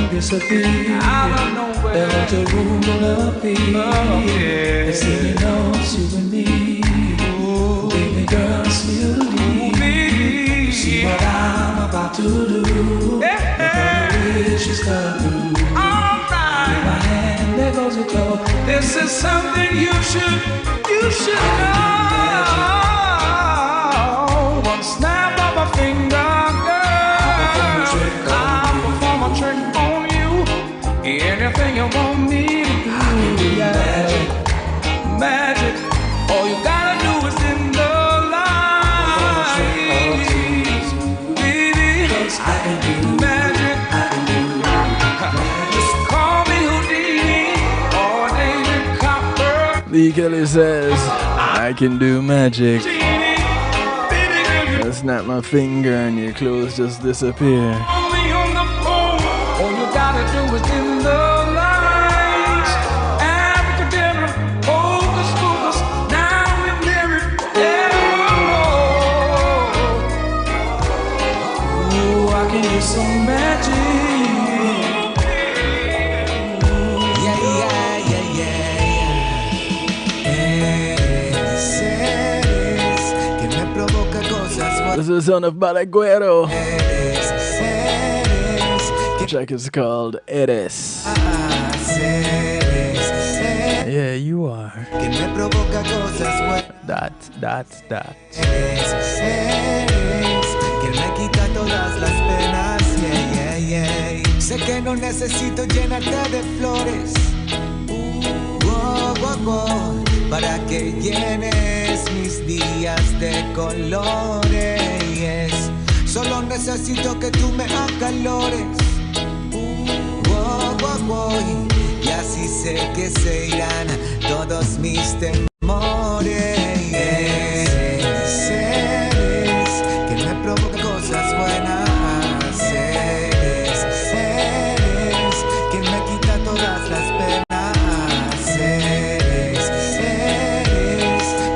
disappear. Out of nowhere. Then what your room will appear. They say you know it's you and me. Ooh. Baby girl, still leave. See what I'm about to do. If your wishes come through. Alright. In my hand, there goes your door. This is something you should know. One snap of a finger, girl, I'll perform a trick on you. Anything you want me to do. I can do magic, magic. All you gotta do is in the light, baby. I can do magic. I can do magic. Just call me Houdini or David Copper. Lee Kelly says, I can do magic. I snap my finger and your clothes just disappear. Only on the phone. All you gotta do is in the lights. Abracadabra, hocus pocus. Now we're married forever. Ooh, I can do some magic. This is the son of Balaguero. The track is called Eres. Yeah, you are. That. Quien me quita todas las penas, Sé que no necesito llenarte de flores, para que llenes mis días de colores. Solo necesito que tú me acalores, y así sé que se irán todos mis temores. Eres quien me provoca cosas buenas. Eres quien me quita todas las penas. Eres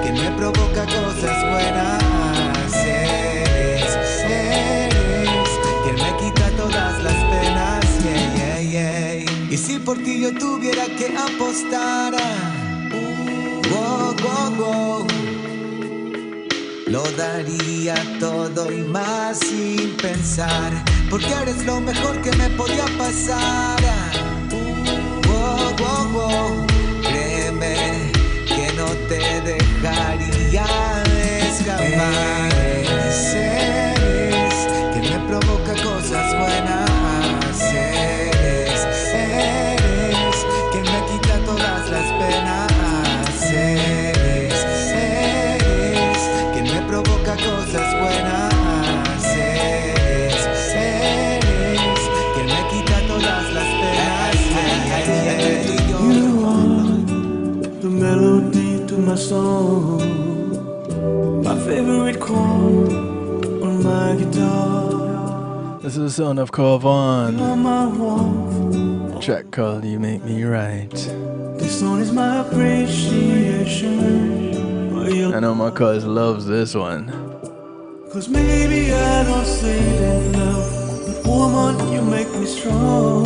quien me provoca cosas buenas. Eres quien me quita todas las penas. Y si por ti yo tuviera que apostar, lo daría todo y más sin pensar, porque eres lo mejor que me podía pasar. Créeme que no te dejaría escapar. Eres quien me provoca cosas buenas. Eres quien me quita todas las penas. Eres quien me provoca cosas buenas. Eres quien me quita todas las penas. You are the melody to my song, my favorite chord on my guitar. This is the son of Corvan. You're my warmth. A track called You Make Me Right. This song is my appreciation. I know my cuz loves this one. Cause maybe I don't say it enough, but woman, you make me strong.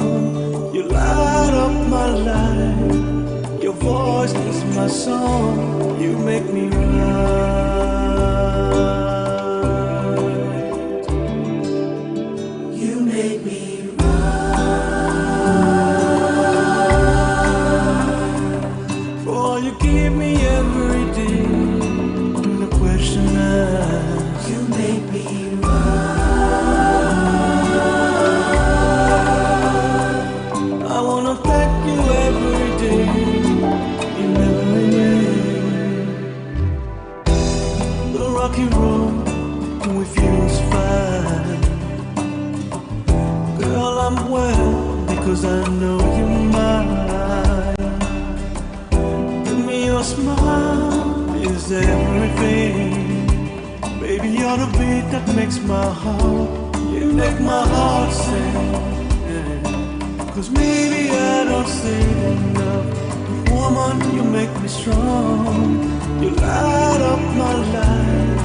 You light up my life. Your voice is my song. You make me right. You make me right. For all you give me every day. The question is, you make me right. I wanna thank you every day. You never end. The rocky road with you is fine. Girl, I'm well because I know you're mine. Give me your smile is everything. Baby, you're the beat that makes my heart. You make my heart sing. Cause maybe I don't say it enough, but woman, you make me strong. You light up my life,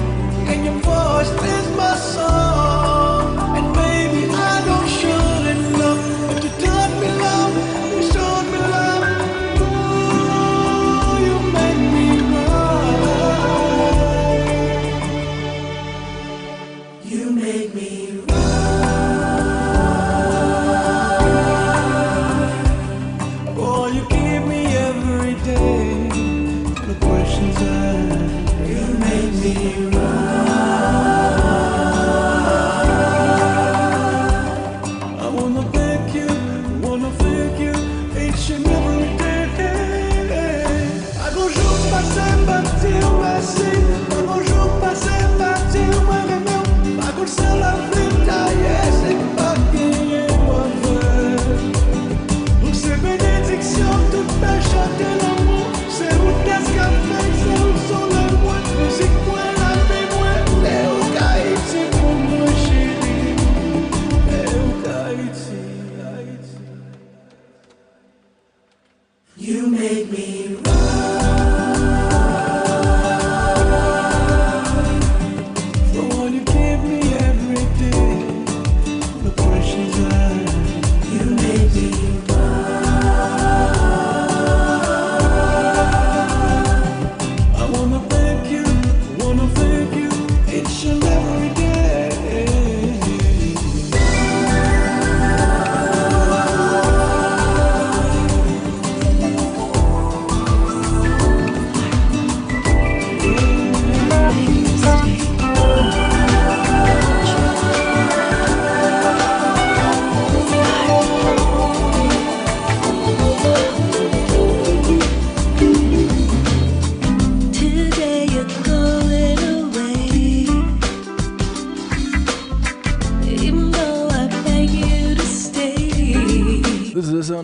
and your voice is my song. And baby, I don't show enough, but you do de l'amour, c'est où t'es-ce qu'a fait, c'est où sont les mots, musique moi la paix moi, et où Haïti pour moi chérie, et où Haïti. You make me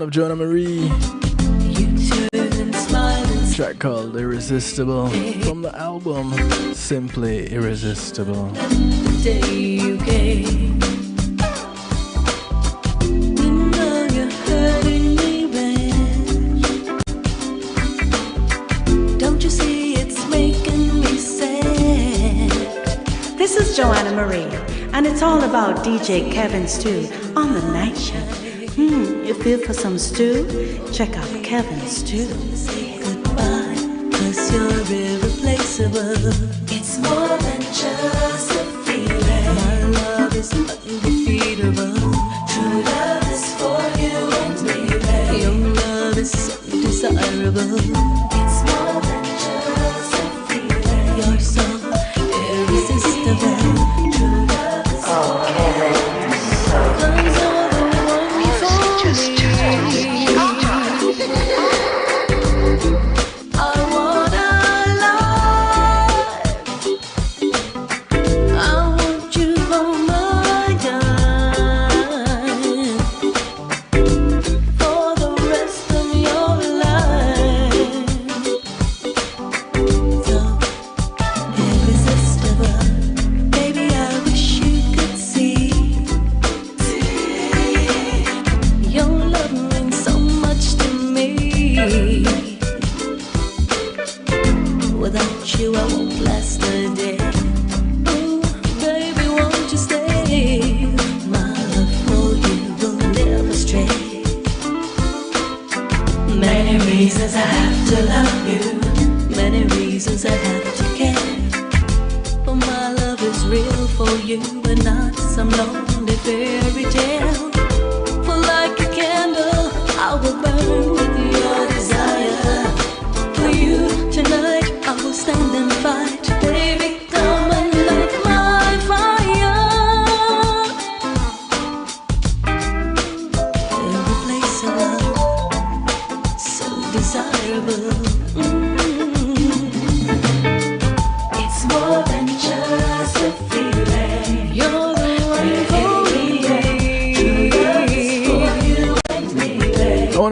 of Jonah Marie, track called Irresistible from the album Simply Irresistible. Don't you see it's making me sad? This is Joanna Marie, and it's all about DJ Kevin Stew on the night show. You feel for some stew? Check out Kevin's Stew. Say goodbye, 'cause you're irreplaceable. It's more than just a feeling. My love is undefeatable. True love is for you and me, babe. Your love is so desirable. It's more than just a feeling. You're so irresistible. True love is for you.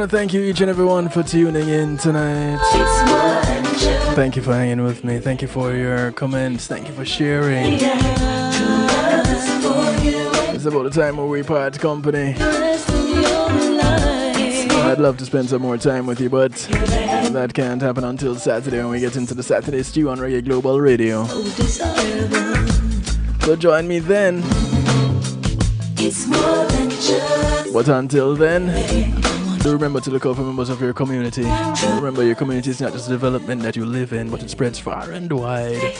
Thank you each and everyone for tuning in tonight. Thank you for hanging with me. Thank you for your comments. Thank you for sharing. It's about the time where we part company. I'd love to spend some more time with you, but that can't happen until Saturday when we get into the Saturday Stew on Reggae Global Radio. So join me then. But until then, do remember to look out for members of your community. Remember, your community is not just a development that you live in, but it spreads far and wide.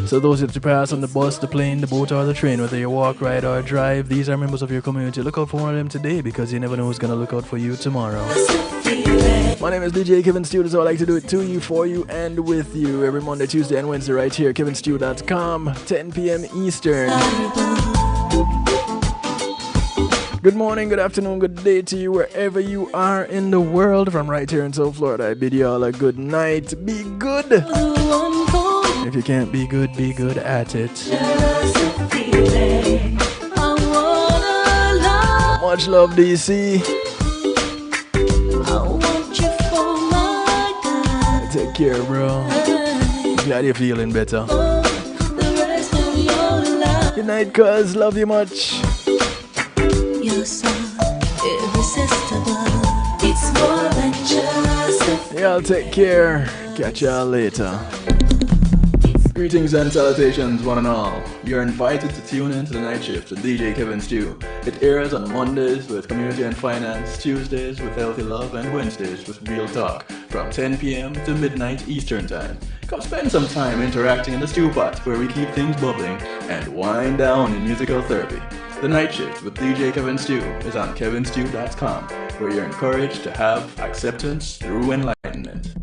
So those that you pass on the bus, the plane, the boat, or the train, whether you walk, ride, or drive, these are members of your community. Look out for one of them today, because you never know who's going to look out for you tomorrow. My name is DJ Kevin Stew, so I like to do it to you, for you, and with you every Monday, Tuesday, and Wednesday right here, kevinstew.com, 10 p.m. Eastern. Good morning, good afternoon, good day to you wherever you are in the world. From right here in South Florida, I bid you all a good night. Be good. If you can't be good at it. Much love, DC. I want you for my take care, bro. Glad you're feeling better. Good night, cuz. Love you much. You're so irresistible. It's more than just Y'all take care. Catch y'all later. Greetings and salutations, one and all. You're invited to tune in to the night shift with DJ Kevin Stew. It airs on Mondays with Community and Finance, Tuesdays with Healthy Love, and Wednesdays with Real Talk from 10 p.m. to midnight Eastern Time. Come spend some time interacting in the stew pot where we keep things bubbling and wind down in musical therapy. The Night Shift with DJ Kevin Stew is on kevinstew.com, where you're encouraged to have acceptance through enlightenment.